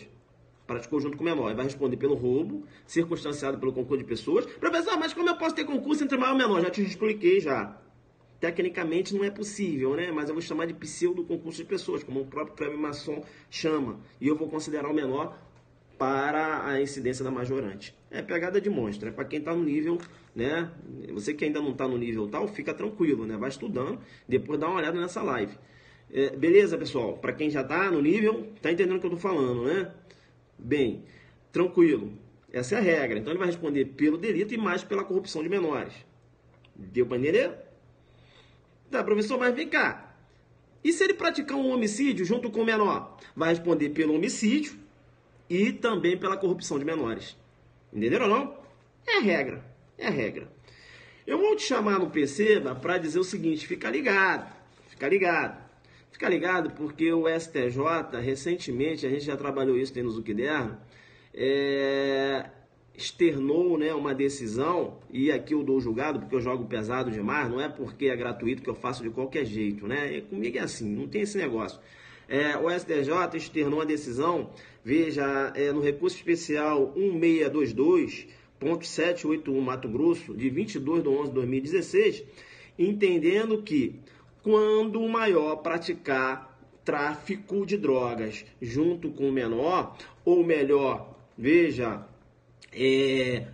Praticou junto com o menor. Ele vai responder pelo roubo circunstanciado pelo concurso de pessoas. Professor, mas como eu posso ter concurso entre maior e menor? Já te expliquei já. Tecnicamente não é possível, né? Mas eu vou chamar de pseudo concurso de pessoas, como o próprio Kleber Masson chama. E eu vou considerar o menor para a incidência da majorante. É pegada de monstro, é para quem está no nível, né? Você que ainda não está no nível tal, fica tranquilo, né? Vai estudando, depois dá uma olhada nessa live. Beleza, pessoal? Para quem já está no nível, tá entendendo o que eu estou falando, né? Bem, tranquilo. Essa é a regra. Então ele vai responder pelo delito e mais pela corrupção de menores. Deu para entender? Tá, professor, mas vem cá. E se ele praticar um homicídio junto com o menor? Vai responder pelo homicídio e também pela corrupção de menores. Entenderam ou não? É a regra. Eu vou te chamar no Perceba para dizer o seguinte, fica ligado porque o STJ, recentemente, a gente já trabalhou isso no Zuckerberg, externou, né, uma decisão, e aqui eu dou julgado porque eu jogo pesado demais, não é porque é gratuito que eu faço de qualquer jeito, né? Comigo é assim, não tem esse negócio. O STJ externou uma decisão, veja, no recurso especial 1622.781 Mato Grosso, de 22/11/2016, entendendo que quando o maior praticar tráfico de drogas junto com o menor, ou melhor, veja,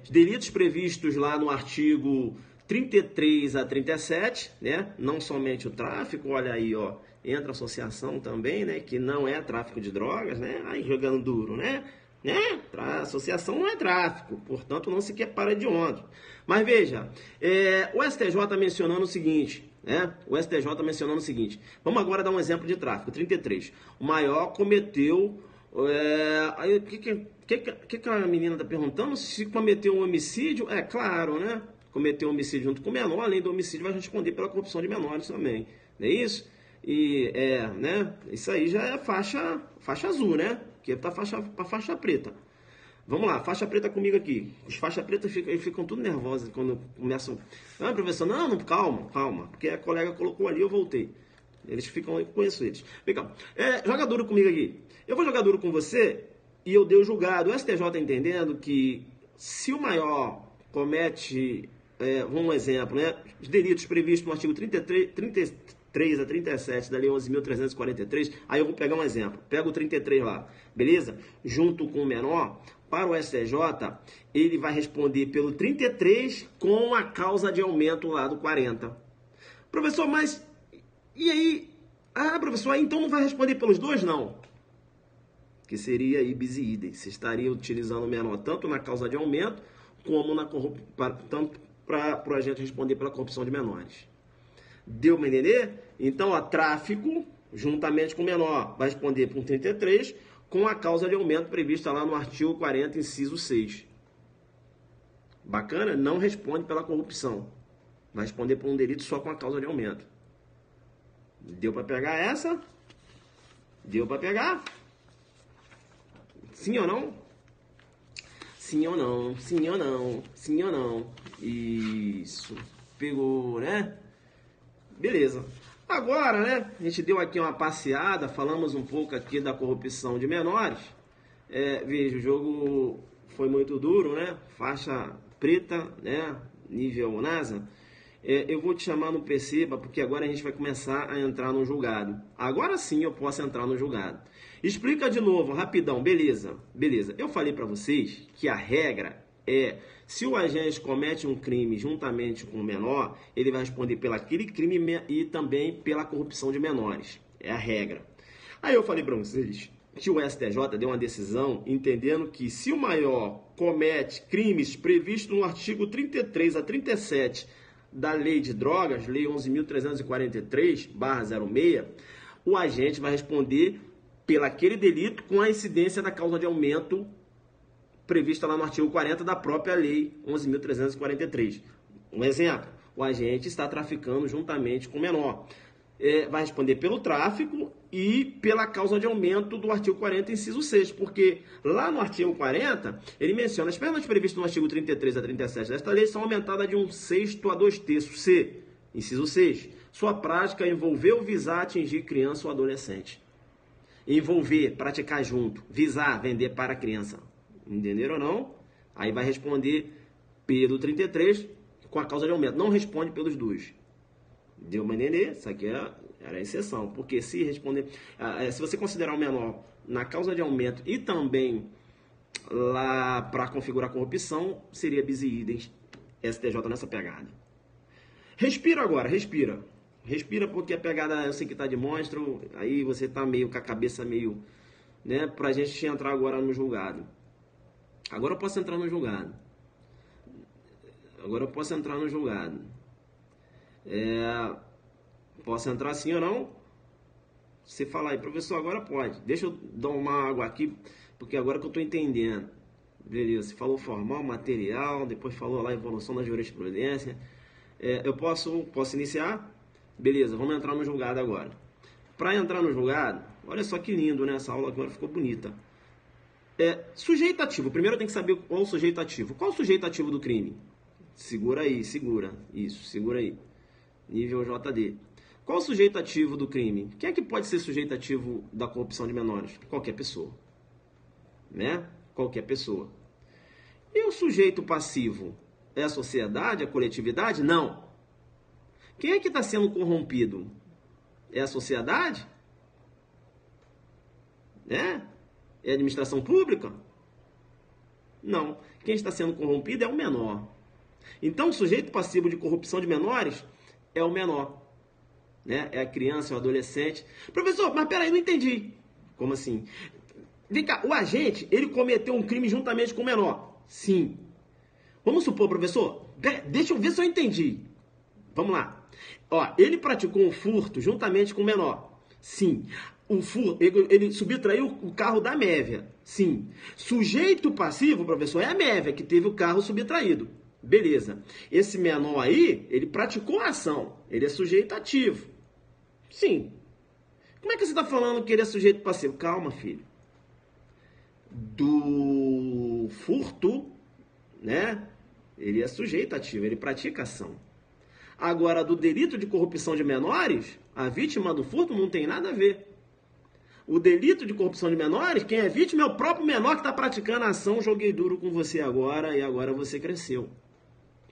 delitos previstos lá no artigo 33 a 37, né? Não somente o tráfico, olha aí, ó, entra a associação também, né? Que não é tráfico de drogas, né? Aí jogando duro, né? Associação não é tráfico, portanto não se equipara de onde. Mas veja, o STJ mencionando o seguinte, né? O STJ mencionando o seguinte, vamos agora dar um exemplo de tráfico, 33. O maior cometeu, aí o que a menina está perguntando? Se cometeu um homicídio, é claro, né? Cometeu um homicídio junto com o menor, além do homicídio vai responder pela corrupção de menores também, não é isso? E né? Isso aí já é faixa azul, né? Que é para faixa preta. Vamos lá, faixa preta comigo aqui. Os faixa preta ficam tudo nervosos quando começam. Ah, professor, não, calma, porque a colega colocou ali, eu voltei. Eles ficam, eu conheço eles. Vem cá, joga duro comigo aqui. Eu vou jogar duro com você e eu dei o julgado. O STJ tá entendendo que se o maior comete, um exemplo, né? Os delitos previstos no artigo 33 a 37 da Lei 11.343, aí eu vou pegar um exemplo. Pega o 33 lá, beleza? Junto com o menor, para o STJ, ele vai responder pelo 33 com a causa de aumento lá do 40. Professor, mas e aí? Ah, professor, aí então não vai responder pelos dois? Não. Que seria ibis e idem. Você estaria utilizando o menor tanto na causa de aumento, como tanto para o agente responder pela corrupção de menores. Deu para entender? Então, tráfico, juntamente com o menor, vai responder por 33, com a causa de aumento prevista lá no artigo 40, inciso 6. Bacana? Não responde pela corrupção. Vai responder por um delito só com a causa de aumento. Deu para pegar essa? Deu para pegar? Sim ou não? Sim ou não? Sim ou não? Sim ou não? Isso. Pegou, né? Beleza. Agora, né, a gente deu aqui uma passeada, falamos um pouco aqui da corrupção de menores. Veja, o jogo foi muito duro, né? Faixa preta, né? Nível NASA. Eu vou te chamar no Perceba, porque agora a gente vai começar a entrar no julgado. Agora sim eu posso entrar no julgado. Explica de novo, rapidão, beleza? Beleza. Eu falei para vocês que a regra se o agente comete um crime juntamente com o menor, ele vai responder pelo aquele crime e também pela corrupção de menores. É a regra. Aí eu falei para vocês que o STJ deu uma decisão entendendo que se o maior comete crimes previstos no artigo 33 a 37 da Lei de Drogas, Lei 11.343/06, o agente vai responder pelo aquele delito com a incidência da causa de aumento prevista lá no artigo 40 da própria lei 11.343. Um exemplo, o agente está traficando juntamente com o menor. Vai responder pelo tráfico e pela causa de aumento do artigo 40, inciso 6, porque lá no artigo 40, ele menciona, as penas previstas no artigo 33 a 37 desta lei são aumentadas de 1/6 a 2/3. C, inciso 6, sua prática envolver ou visar atingir criança ou adolescente. Envolver, praticar junto, visar, vender para a criança. Entenderam ou não? Aí vai responder pelo 33 com a causa de aumento. Não responde pelos dois. Deu para entender? Isso aqui era a exceção. Porque se responder, se você considerar o menor na causa de aumento e também lá para configurar a corrupção, seria bis idem STJ nessa pegada. Respira agora, respira. Respira porque a pegada, eu sei que tá de monstro, aí você tá meio com a cabeça meio, né, pra gente entrar agora no julgado. Agora eu posso entrar no julgado. Posso entrar sim ou não? Você fala aí, professor, agora pode. Deixa eu dar uma água aqui, porque agora que eu tô entendendo. Beleza, você falou formal, material, depois falou lá evolução da jurisprudência. Eu posso iniciar? Beleza, vamos entrar no julgado agora. Para entrar no julgado, olha só que lindo, né? Essa aula agora ficou bonita. Sujeito ativo. Primeiro tem que saber qual é o sujeito ativo. Qual é o sujeito ativo do crime? Segura aí, segura. Isso, segura aí. Nível JD. Qual é o sujeito ativo do crime? Quem é que pode ser sujeito ativo da corrupção de menores? Qualquer pessoa. Né? Qualquer pessoa. E o sujeito passivo? É a sociedade, a coletividade? Não. Quem é que está sendo corrompido? É a sociedade? É a administração pública? Não. Quem está sendo corrompido é o menor. Então, o sujeito passivo de corrupção de menores é o menor. Né? É a criança, é o adolescente. Professor, mas peraí, não entendi. Como assim? Vem cá, o agente, ele cometeu um crime juntamente com o menor. Sim. Vamos supor, professor, deixa eu ver se eu entendi. Vamos lá. Ó, ele praticou um furto juntamente com o menor. Sim. O furto, ele subtraiu o carro da Mévia. Sim. Sujeito passivo, professor, é a Mévia que teve o carro subtraído. Beleza. Esse menor aí, ele praticou a ação. Ele é sujeito ativo. Sim. Como é que você está falando que ele é sujeito passivo? Calma, filho. Do furto, né? Ele é sujeito ativo, ele pratica ação. Agora, do delito de corrupção de menores, a vítima do furto não tem nada a ver. O delito de corrupção de menores, quem é vítima é o próprio menor que está praticando a ação. Joguei duro com você agora e agora você cresceu.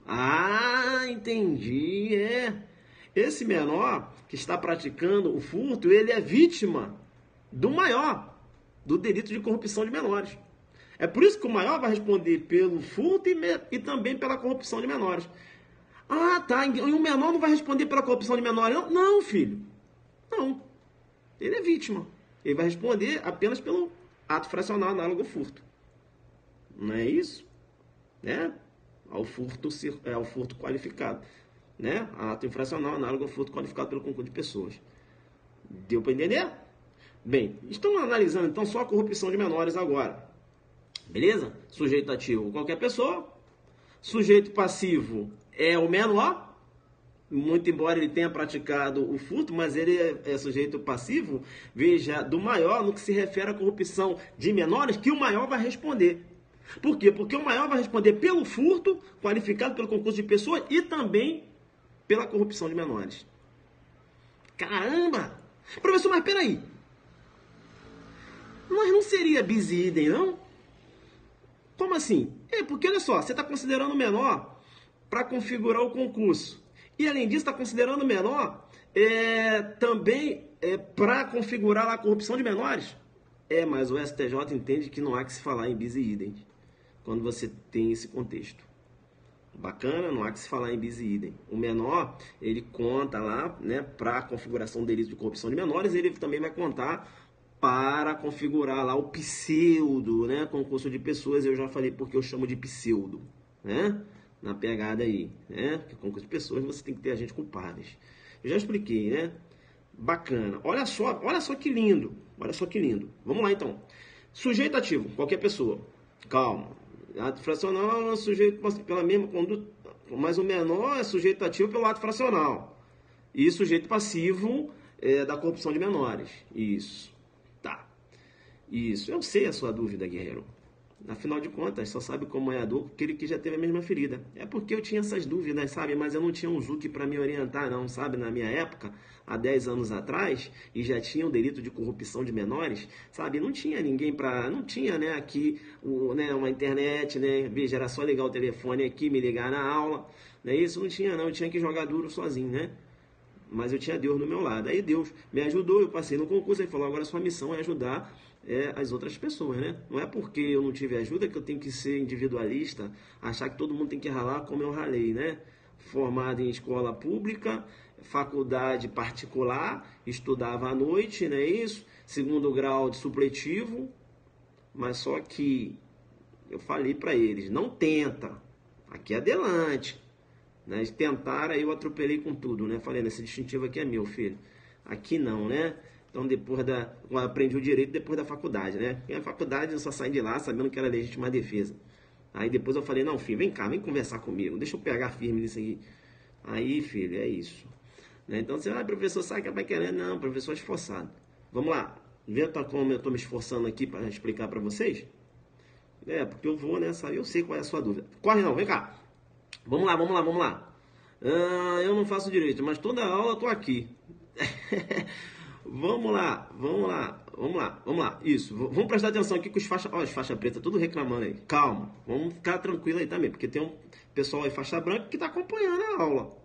Ah, entendi, Esse menor que está praticando o furto, ele é vítima do maior, do delito de corrupção de menores. É por isso que o maior vai responder pelo furto e também pela corrupção de menores. Ah, tá, e o menor não vai responder pela corrupção de menores, não? Não, filho. Não. Ele é vítima. Ele vai responder apenas pelo ato fracional análogo ao furto. Não é isso? Né? Ao furto qualificado. Né? Ato infracional análogo ao furto qualificado pelo concurso de pessoas. Deu para entender? Bem, estamos analisando então só a corrupção de menores agora. Beleza? Sujeito ativo, qualquer pessoa. Sujeito passivo é o menor. Muito embora ele tenha praticado o furto, mas ele é sujeito passivo, veja, do maior no que se refere à corrupção de menores, que o maior vai responder. Por quê? Porque o maior vai responder pelo furto, qualificado pelo concurso de pessoas, e também pela corrupção de menores. Caramba! Professor, mas peraí. Mas não seria bis idem, não? Como assim? Porque olha só, você está considerando o menor para configurar o concurso. E além disso, está considerando o menor também para configurar a corrupção de menores. Mas o STJ entende que não há que se falar em bis idem quando você tem esse contexto. Bacana, não há que se falar em bis idem. O menor, ele conta lá, né, para a configuração do delito de corrupção de menores, ele também vai contar para configurar lá o pseudo, né, concurso de pessoas. Eu já falei porque eu chamo de pseudo, né? Na pegada aí, né? Porque concurso de pessoas você tem que ter agentes culpados. Eu já expliquei, né? Bacana. Olha só que lindo. Olha só que lindo. Vamos lá então. Sujeito ativo, qualquer pessoa. Calma. Ato fracional é sujeito pela mesma conduta, mas o menor é sujeito ativo pelo ato fracional. E sujeito passivo é da corrupção de menores. Isso. Tá. Isso. Eu sei a sua dúvida, guerreiro. Afinal de contas, só sabe como é a dor aquele que já teve a mesma ferida. É porque eu tinha essas dúvidas, sabe? Mas eu não tinha um Zuc para me orientar, não, sabe? Na minha época, há 10 anos atrás, e já tinha o delito de corrupção de menores, sabe? Não tinha ninguém para... Não tinha, né, aqui, uma internet, né? Veja, era só ligar o telefone aqui, me ligar na aula, né? Isso não tinha, não. Eu tinha que jogar duro sozinho, né? Mas eu tinha Deus do meu lado. Aí Deus me ajudou, eu passei no concurso, ele falou, agora sua missão é ajudar as outras pessoas, né? Não é porque eu não tive ajuda que eu tenho que ser individualista, achar que todo mundo tem que ralar como eu ralei, né? Formado em escola pública, faculdade particular, estudava à noite, não é isso? Segundo grau de supletivo, mas só que eu falei para eles, não tenta, aqui é adelante. Né? Eles tentaram, aí eu atropelei com tudo, né? Falei, esse distintivo aqui é meu, filho. Aqui não, né? Então, eu aprendi o direito depois da faculdade, né? E a faculdade eu só saí de lá sabendo que era legítima defesa. Aí depois eu falei, não, filho, vem cá, vem conversar comigo, deixa eu pegar firme nisso aí. Aí, filho, é isso. Né? Então, você, professor, sabe que vai querer? Não, professor esforçado. Vamos lá, vê como eu estou me esforçando aqui para explicar para vocês? Porque eu vou, né? Eu sei qual é a sua dúvida. Corre não, vem cá. Vamos lá. Eu não faço direito, mas toda aula eu tô aqui. Vamos lá. Isso, vamos prestar atenção aqui com os faixa preta, tudo reclamando aí. Calma, vamos ficar tranquilo aí também, porque tem um pessoal aí faixa branca que tá acompanhando a aula.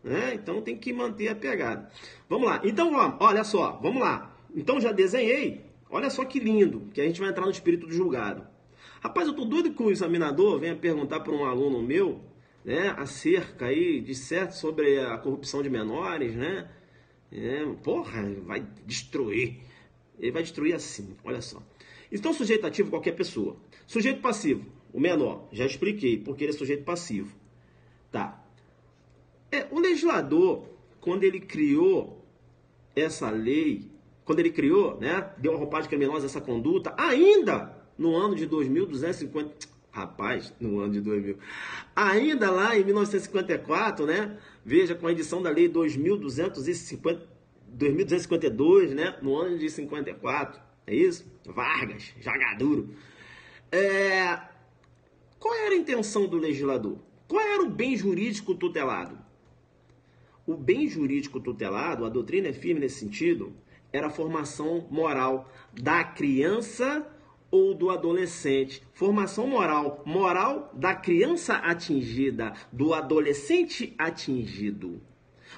Né? Então tem que manter a pegada. Vamos lá, então olha só, vamos lá. Então já desenhei, olha só que lindo, que a gente vai entrar no espírito do julgado. Rapaz, eu tô doido que o examinador venha perguntar para um aluno meu, né, acerca aí de certo sobre a corrupção de menores, né? Porra, vai destruir. Ele vai destruir assim, olha só. Então, sujeito ativo, qualquer pessoa. Sujeito passivo, o menor, já expliquei, porque ele é sujeito passivo. Tá. O legislador, quando ele criou essa lei, quando ele criou, né, deu uma roupagem criminosa a essa conduta, ainda no ano de 2250... Rapaz, no ano de 2000. Ainda lá em 1954, né? Veja, com a edição da lei 2252, né? No ano de 54. É isso? Vargas, joga duro. Qual era a intenção do legislador? Qual era o bem jurídico tutelado? O bem jurídico tutelado, a doutrina é firme nesse sentido, era a formação moral da criança ou do adolescente. Formação moral da criança atingida, do adolescente atingido.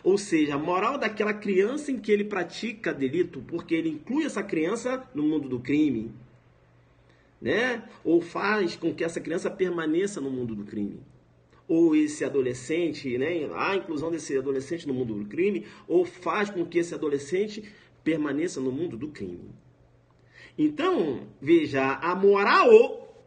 Ou seja, a moral daquela criança em que ele pratica delito, porque ele inclui essa criança no mundo do crime, né? Ou faz com que essa criança permaneça no mundo do crime. Ou esse adolescente, né? A inclusão desse adolescente no mundo do crime, ou faz com que esse adolescente permaneça no mundo do crime. Então, veja, a moral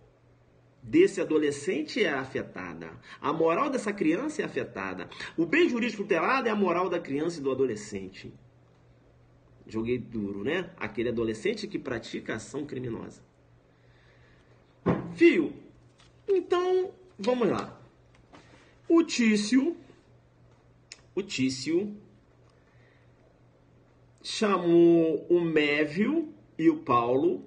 desse adolescente é afetada. A moral dessa criança é afetada. O bem jurídico tutelado é a moral da criança e do adolescente. Joguei duro, né? Aquele adolescente que pratica ação criminosa. Fio, então, vamos lá. O Tício chamou o Mévio e o Paulo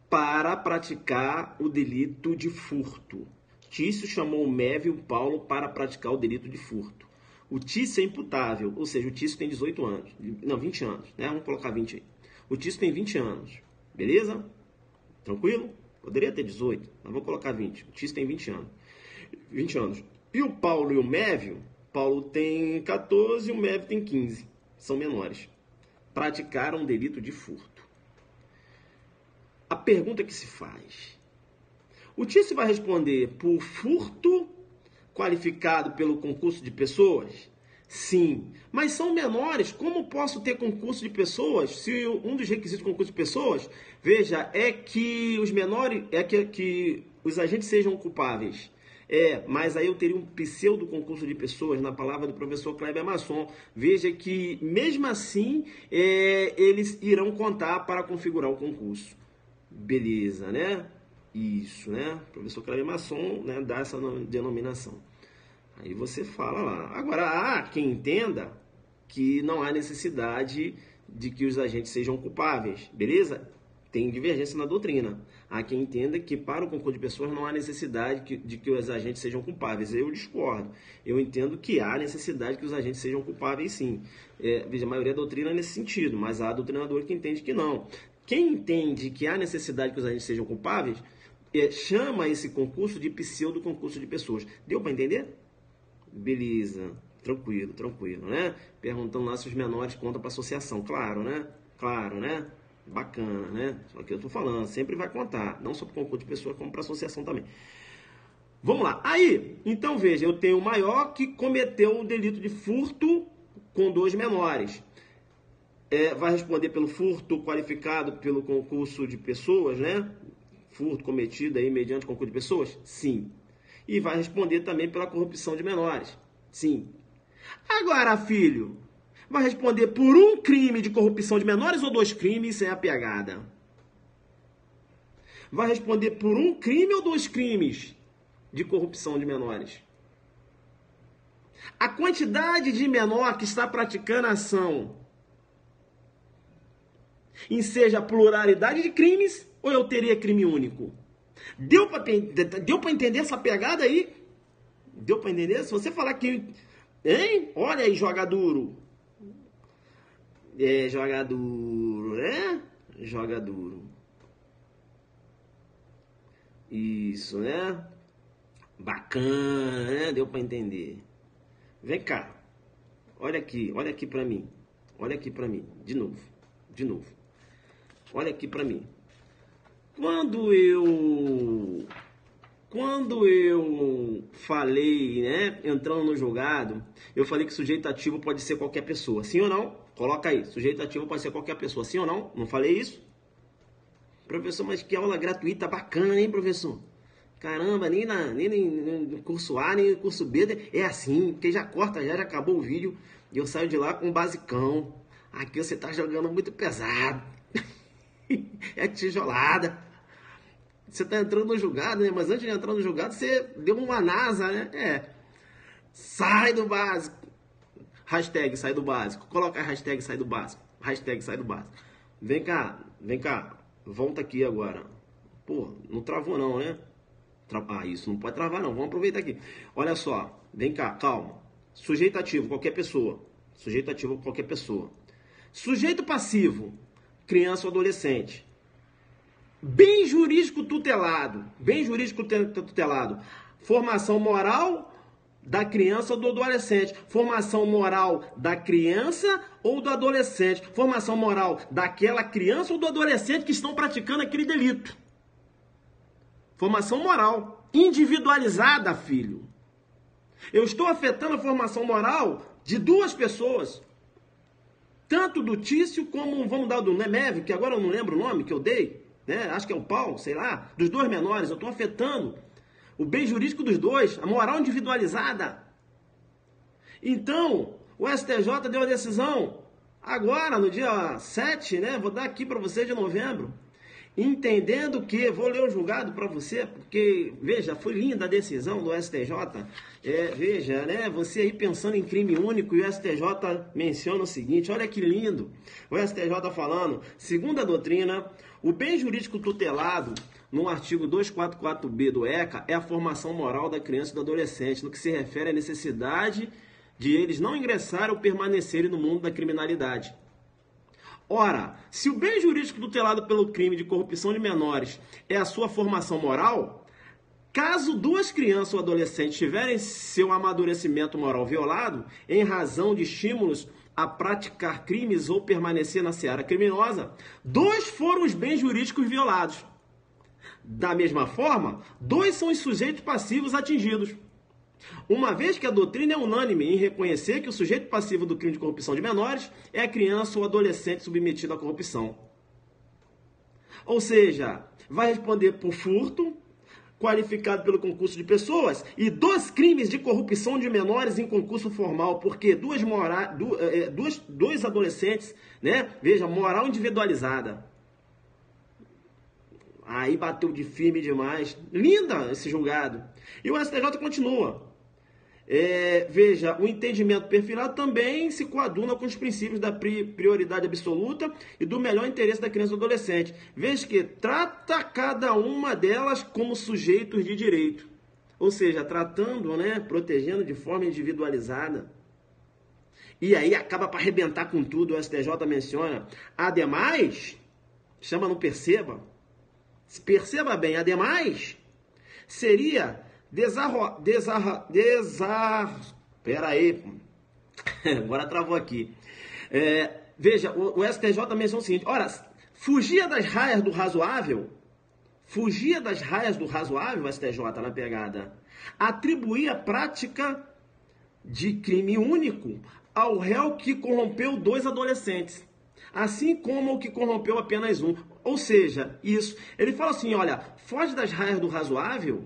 para praticar o delito de furto. Tício chamou o Mévio e o Paulo para praticar o delito de furto. O Tício é imputável, ou seja, o Tício tem 18 anos. Não, 20 anos, né? Vamos colocar 20 aí. O Tício tem 20 anos, beleza? Tranquilo? Poderia ter 18, mas vou colocar 20. O Tício tem 20 anos. 20 anos. E o Paulo e o Mévio, Paulo tem 14 e o Mévio tem 15. São menores. Praticaram um delito de furto. A pergunta que se faz: o Tício vai responder por furto qualificado pelo concurso de pessoas? Sim. Mas são menores, como posso ter concurso de pessoas se um dos requisitos do concurso de pessoas, veja, é que os menores, que os agentes sejam culpáveis. Mas aí eu teria um pseudo concurso de pessoas, na palavra do professor Kleber Masson. Veja que, mesmo assim, eles irão contar para configurar o concurso. Beleza, né? Isso, né? O professor Kleber Masson, né, dá essa denominação. Aí você fala lá. Agora, há quem entenda que não há necessidade de que os agentes sejam culpáveis, beleza? Tem divergência na doutrina. Há quem entenda que para o concurso de pessoas não há necessidade de que os agentes sejam culpáveis. Eu discordo. Eu entendo que há necessidade que os agentes sejam culpáveis, sim. Veja, a maioria da doutrina é nesse sentido, mas há doutrinador que entende que não. Quem entende que há necessidade que os agentes sejam culpáveis, chama esse concurso de pseudo-concurso de pessoas. Deu para entender? Beleza. Tranquilo, tranquilo, né? Perguntando lá se os menores contam para associação. Claro, né? Claro, né? Bacana, né? Só que eu tô falando, sempre vai contar. Não só para concurso de pessoas, como para associação também. Vamos lá. Aí, então veja, eu tenho o maior que cometeu o delito de furto com 2 menores. Vai responder pelo furto qualificado pelo concurso de pessoas, né? Furto cometido aí mediante concurso de pessoas? Sim. E vai responder também pela corrupção de menores? Sim. Agora, filho, vai responder por um crime de corrupção de menores ou 2 crimes? Isso é a pegada. Vai responder por um crime ou 2 crimes de corrupção de menores? A quantidade de menor que está praticando a ação enseja a pluralidade de crimes ou eu teria crime único? Deu para entender essa pegada aí? Deu para entender? Se você falar que... Hein? Olha aí, joga duro. Joga duro, né? Joga duro. Isso, né? Bacana, né? Deu para entender. Vem cá. Olha aqui para mim. Olha aqui para mim. De novo. Olha aqui para mim. Quando eu falei, né, entrando no julgado, eu falei que sujeito ativo pode ser qualquer pessoa. Sim ou não? Coloca aí. Sujeito ativo pode ser qualquer pessoa. Sim ou não? Não falei isso? Professor, mas que aula gratuita bacana, hein, professor? Caramba, nem no curso A, nem no curso B. É assim, porque já corta, já acabou o vídeo. E eu saio de lá com um basicão. Aqui você tá jogando muito pesado. É tijolada. Você tá entrando no julgado, né? Mas antes de entrar no julgado, você deu uma NASA, né? Sai do básico. Hashtag sai do básico. Coloca a hashtag sai do básico. Hashtag sai do básico. Vem cá. Volta aqui agora. Pô, não travou não, né? Isso não pode travar não. Vamos aproveitar aqui. Olha só. Vem cá, calma. Sujeito ativo, qualquer pessoa. Sujeito ativo, qualquer pessoa. Sujeito passivo, criança ou adolescente. Bem jurídico tutelado. Formação moral da criança ou do adolescente. Formação moral da criança ou do adolescente. Formação moral daquela criança ou do adolescente que estão praticando aquele delito. Formação moral individualizada, filho. Eu estou afetando a formação moral de 2 pessoas. Tanto do Tício como, vamos dar do Nemeve, que agora eu não lembro o nome que eu dei. Né? Acho que é o Paulo, sei lá, dos 2 menores. Eu estou afetando o bem jurídico dos 2, a moral individualizada. Então, o STJ deu a decisão agora, no dia 7, né? Vou dar aqui para você de novembro. Entendendo que, vou ler o julgado para você, porque, veja, foi linda a decisão do STJ. Veja, né? Você aí pensando em crime único e o STJ menciona o seguinte, olha que lindo. O STJ falando, segundo a doutrina, o bem jurídico tutelado, no artigo 244b do ECA, é a formação moral da criança e do adolescente, no que se refere à necessidade de eles não ingressarem ou permanecerem no mundo da criminalidade. Ora, se o bem jurídico tutelado pelo crime de corrupção de menores é a sua formação moral, caso 2 crianças ou adolescentes tiverem seu amadurecimento moral violado, em razão de estímulos a praticar crimes ou permanecer na seara criminosa, 2 foram os bens jurídicos violados. Da mesma forma, 2 são os sujeitos passivos atingidos. Uma vez que a doutrina é unânime em reconhecer que o sujeito passivo do crime de corrupção de menores é a criança ou adolescente submetido à corrupção. Ou seja, vai responder por furto, qualificado pelo concurso de pessoas e 2 crimes de corrupção de menores em concurso formal, porque dois adolescentes, né? Veja, moral individualizada. Aí bateu de firme demais. Linda esse julgado. E o STJ continua. Veja, o entendimento perfilado também se coaduna com os princípios da prioridade absoluta e do melhor interesse da criança e do adolescente. Veja que trata cada uma delas como sujeitos de direito. Ou seja, tratando, né, protegendo de forma individualizada. E aí acaba para arrebentar com tudo, o STJ menciona. Ademais, chama no perceba bem, ademais, seria Pera aí, agora travou aqui. Veja, o STJ menciona o seguinte: ora, fugia das raias do razoável, o STJ na pegada, atribuía a prática de crime único ao réu que corrompeu 2 adolescentes, assim como o que corrompeu apenas um. Ou seja, isso. Ele fala assim, olha, foge das raias do razoável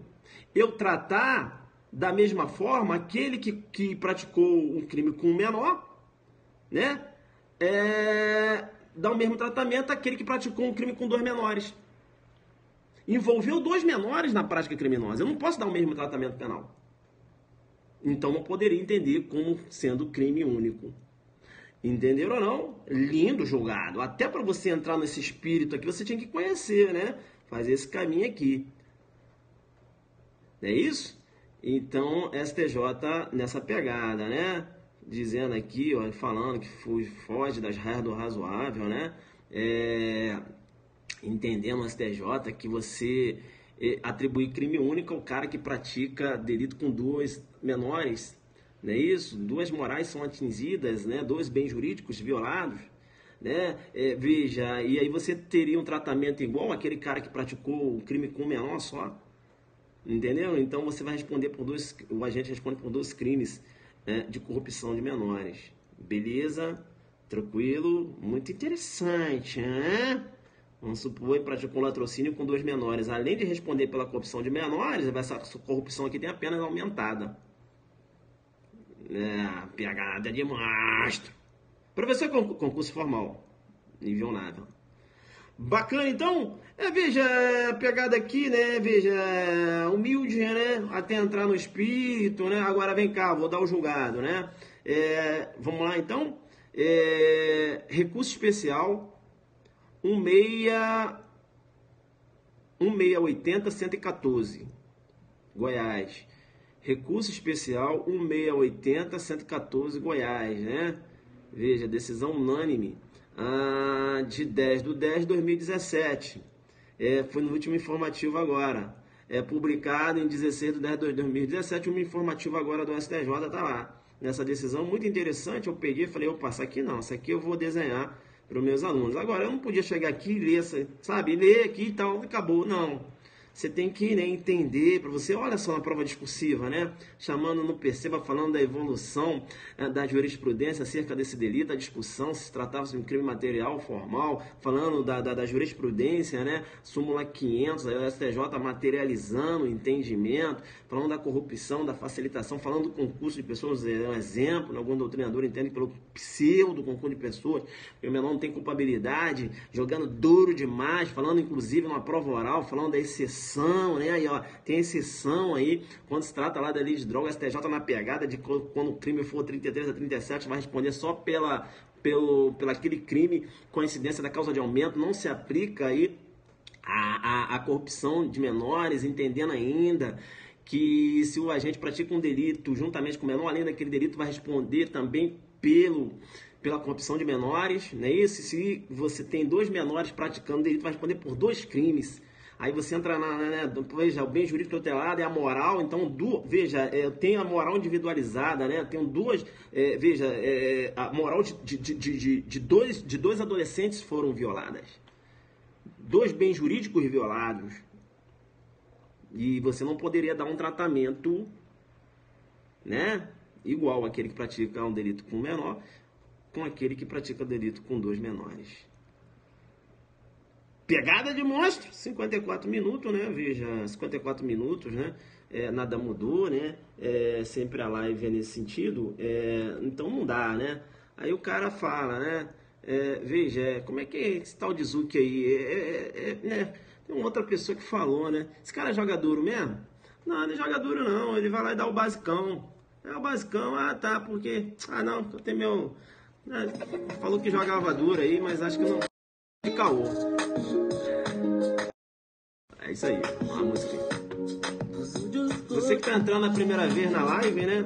eu tratar da mesma forma aquele que praticou um crime com um menor, né? Dá o mesmo tratamento àquele que praticou um crime com 2 menores. Envolveu 2 menores na prática criminosa. Eu não posso dar o mesmo tratamento penal. Então não poderia entender como sendo crime único. Entenderam ou não? Lindo julgado. Até para você entrar nesse espírito aqui, você tinha que conhecer, né? Fazer esse caminho aqui. Não é isso? Então, STJ nessa pegada, né? Dizendo aqui, ó, falando que foge das raias do razoável, né? Entendendo o STJ que você atribui crime único ao cara que pratica delito com 2 menores. Não é isso? 2 morais são atingidas, né? 2 bens jurídicos violados, né? Veja, e aí você teria um tratamento igual àquele cara que praticou o crime com um menor só. Entendeu? Então você vai responder por 2, o agente responde por 2 crimes, né, de corrupção de menores. Beleza? Tranquilo? Muito interessante, né? Vamos supor que praticou latrocínio com 2 menores. Além de responder pela corrupção de menores, essa corrupção aqui tem a pena aumentada. Pegada de monstro. Professor concurso formal. Inviolável. Bacana, então? Veja, pegada aqui, né? Veja, humilde, né? Até entrar no espírito, né? Agora vem cá, vou dar o julgado, né? Vamos lá, então? Recurso especial 1680-114, Goiás. Recurso especial 1680-114, Goiás, né? Veja, decisão unânime. De 10/10/2017. Foi no último informativo agora. Publicado em 16/10/2017, um informativo agora do STJ, tá lá. Nessa decisão muito interessante, eu peguei e falei, opa, essa aqui não, essa aqui eu vou desenhar para os meus alunos. Agora, eu não podia chegar aqui e ler, sabe, ler aqui e tal, acabou, não. Você tem que, né, entender, para você, olha só na prova discursiva, né? Chamando no Perceba, falando da evolução da jurisprudência acerca desse delito, a discussão, se tratava de um crime material, formal, falando da jurisprudência, né? Súmula 500, aí o STJ materializando o entendimento, falando da corrupção, da facilitação, falando do concurso de pessoas, um exemplo, né? Algum doutrinador entende pelo pseudo concurso de pessoas, que o menor não tem culpabilidade, jogando duro demais, falando inclusive numa prova oral, falando da exceção, né? Aí, ó, tem exceção aí, quando se trata lá da lei de droga, STJ na pegada de quando o crime for 33 a 37, vai responder só pelo aquele crime, coincidência da causa de aumento, não se aplica aí a corrupção de menores, entendendo ainda que se o agente pratica um delito juntamente com o menor, além daquele delito, vai responder também pela corrupção de menores, não é isso? Se você tem 2 menores praticando delito, vai responder por 2 crimes. Aí você entra veja, o bem jurídico tutelado é a moral, então, veja, eu tenho a moral individualizada, né? Tenho 2, veja, a moral de 2 adolescentes foram violadas. 2 bens jurídicos violados. E você não poderia dar um tratamento, né, igual àquele que pratica um delito com um menor, com aquele que pratica delito com 2 menores. pegada de monstro, 54 minutos, né? Veja, 54 minutos, né? Nada mudou, né? Sempre a live é nesse sentido, então não dá, né? Aí o cara fala, né? Veja, como é que é esse tal de Zuki aí? Né? Tem uma outra pessoa que falou, né? Esse cara joga duro mesmo? Não, não joga duro não, ele vai lá e dá o basicão. O basicão, tá, porque... não, eu tenho meu... falou que jogava duro aí, mas acho que não... de caô. É isso aí, a música. Você que tá entrando a primeira vez na live, né?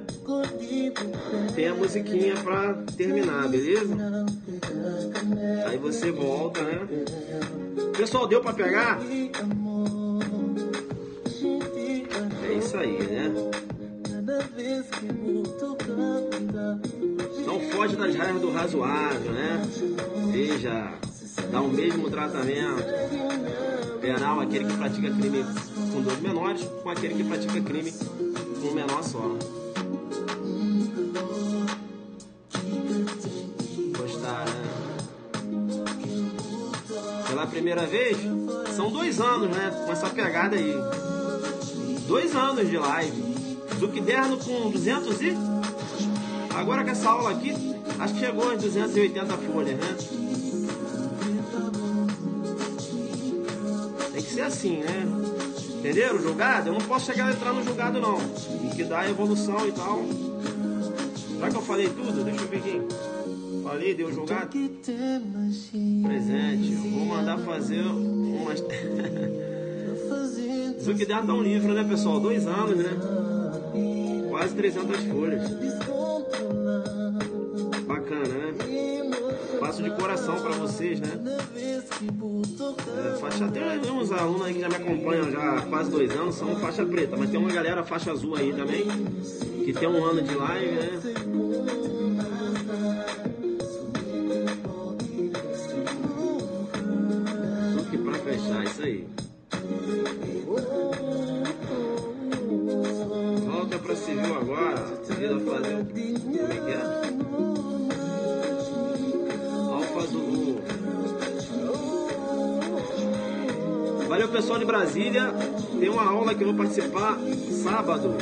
Tem a musiquinha pra terminar, beleza? Aí você volta, né? Pessoal, deu pra pegar? É isso aí, né? Não foge das raias do razoável, né? Veja, dá o mesmo tratamento penal aquele que pratica crime com 2 menores com aquele que pratica crime com um menor só. Gostaram, né? Pela primeira vez, são 2 anos, né? Com essa pegada aí. 2 anos de live. Zuquiderno com 200 e... Agora com essa aula aqui, acho que chegou às 280 folhas, né? Tem que ser assim, né? Entenderam? O julgado? Eu não posso chegar a entrar no julgado, não. Tem que dar evolução e tal. Será que eu falei tudo? Deixa eu ver aqui. Falei, deu julgado? Presente. Eu vou mandar fazer umas... Zuquiderno dá um livro, né, pessoal? 2 anos, né? Quase 300 folhas. Bacana, né? Faço de coração pra vocês, né? Tem uns alunos aí que já me acompanham já há quase 2 anos, são faixa preta, mas tem uma galera faixa azul aí também, que tem 1 ano de live, né? Tudo que pra fechar, isso aí. Volta pra civil agora, vida fazer o... Como é que é? Alfa Zulu. Valeu, pessoal de Brasília. Tem uma aula que eu vou participar sábado,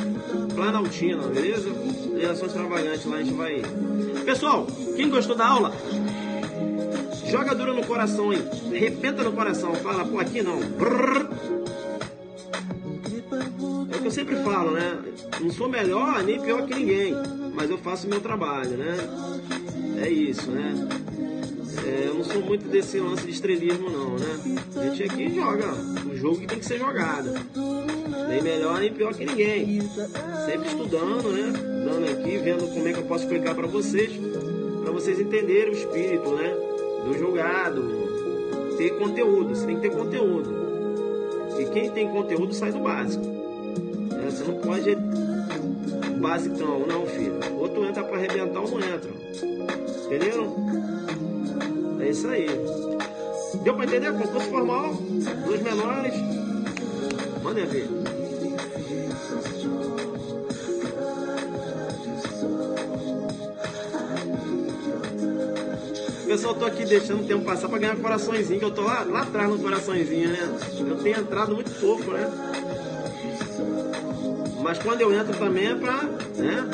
Planaltina, beleza? Ligação Extravagante, lá a gente vai... Pessoal, quem gostou da aula, joga duro no coração aí, arrebenta no coração, fala, pô, aqui não. Brrr. É o que eu sempre falo, né? Não sou melhor nem pior que ninguém, mas eu faço o meu trabalho, né? É isso, né? Eu não sou muito desse lance de estrelismo, não, né? A gente aqui joga o jogo que tem que ser jogado. Nem melhor nem pior que ninguém. Sempre estudando, né? Dando aqui, vendo como é que eu posso explicar para vocês entenderem o espírito, né? Do jogado. Ter conteúdo, você tem que ter conteúdo. E quem tem conteúdo sai do básico. Você não pode basicão, não, filho. Ou tu entra para arrebentar ou não entra. Entenderam? É isso aí. Deu para entender? Concurso formal, 2 menores. Manda ver. Pessoal, eu tô aqui deixando o tempo passar para ganhar coraçõezinho, que eu tô lá atrás no coraçõezinho, né? Eu tenho entrado muito pouco, né? Mas quando eu entro também é pra, né?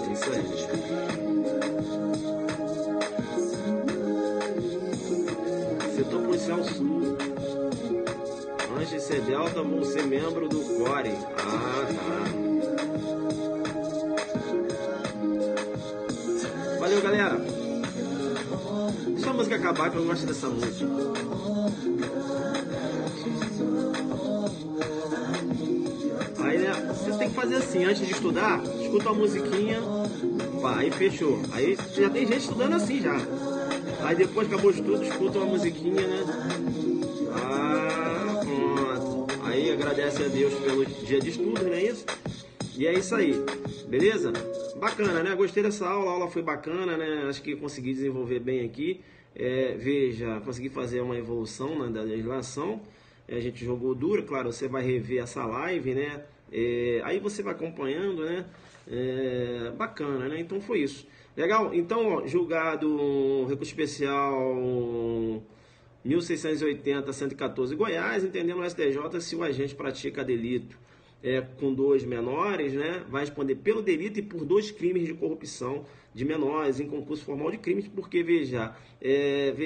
É isso aí. Setor Policial Sul. Antes de ser Delta, vou ser membro do CORE. Ah, tá. Valeu, galera. Deixa a música acabar, que eu gosto dessa música. Aí, né, você tem que fazer assim, antes de estudar, escuta a musiquinha, pá, aí fechou. Aí já tem gente estudando assim já. Aí depois que acabou o estudo, escuta uma musiquinha, né? Ah, pronto. Aí agradece a Deus pelo dia de estudo, não é isso? E é isso aí, beleza? Bacana, né? Gostei dessa aula, a aula foi bacana, né? Acho que consegui desenvolver bem aqui. Veja, consegui fazer uma evolução, né, da legislação. A gente jogou duro, claro, você vai rever essa live, né? Aí você vai acompanhando, né? Bacana, né? Então foi isso. Legal? Então, ó, julgado recurso especial 1680-114 Goiás, entendendo o STJ, se o agente pratica delito com dois menores, né, vai responder pelo delito e por dois crimes de corrupção de menores em concurso formal de crimes, porque, veja,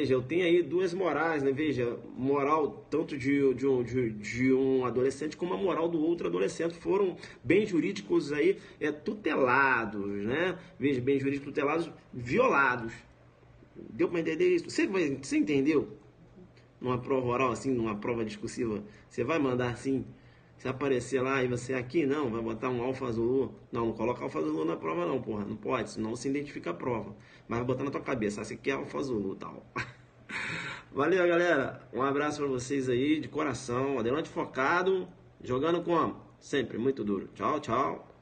eu tenho aí duas morais, né, veja, moral tanto de um adolescente como a moral do outro adolescente, foram bens jurídicos aí tutelados, né, veja, bens jurídicos tutelados violados. Deu para entender isso? Você entendeu? Numa prova oral, assim, numa prova discursiva, você vai mandar assim, se aparecer lá e você aqui, não, vai botar um alfa azul. Não, não coloca alfa azul na prova não, porra, não pode, senão você identifica a prova. Mas vai botar na tua cabeça, você quer alfa azul e tal. Valeu, galera, um abraço pra vocês aí, de coração, adelante focado, jogando como? Sempre muito duro. Tchau, tchau.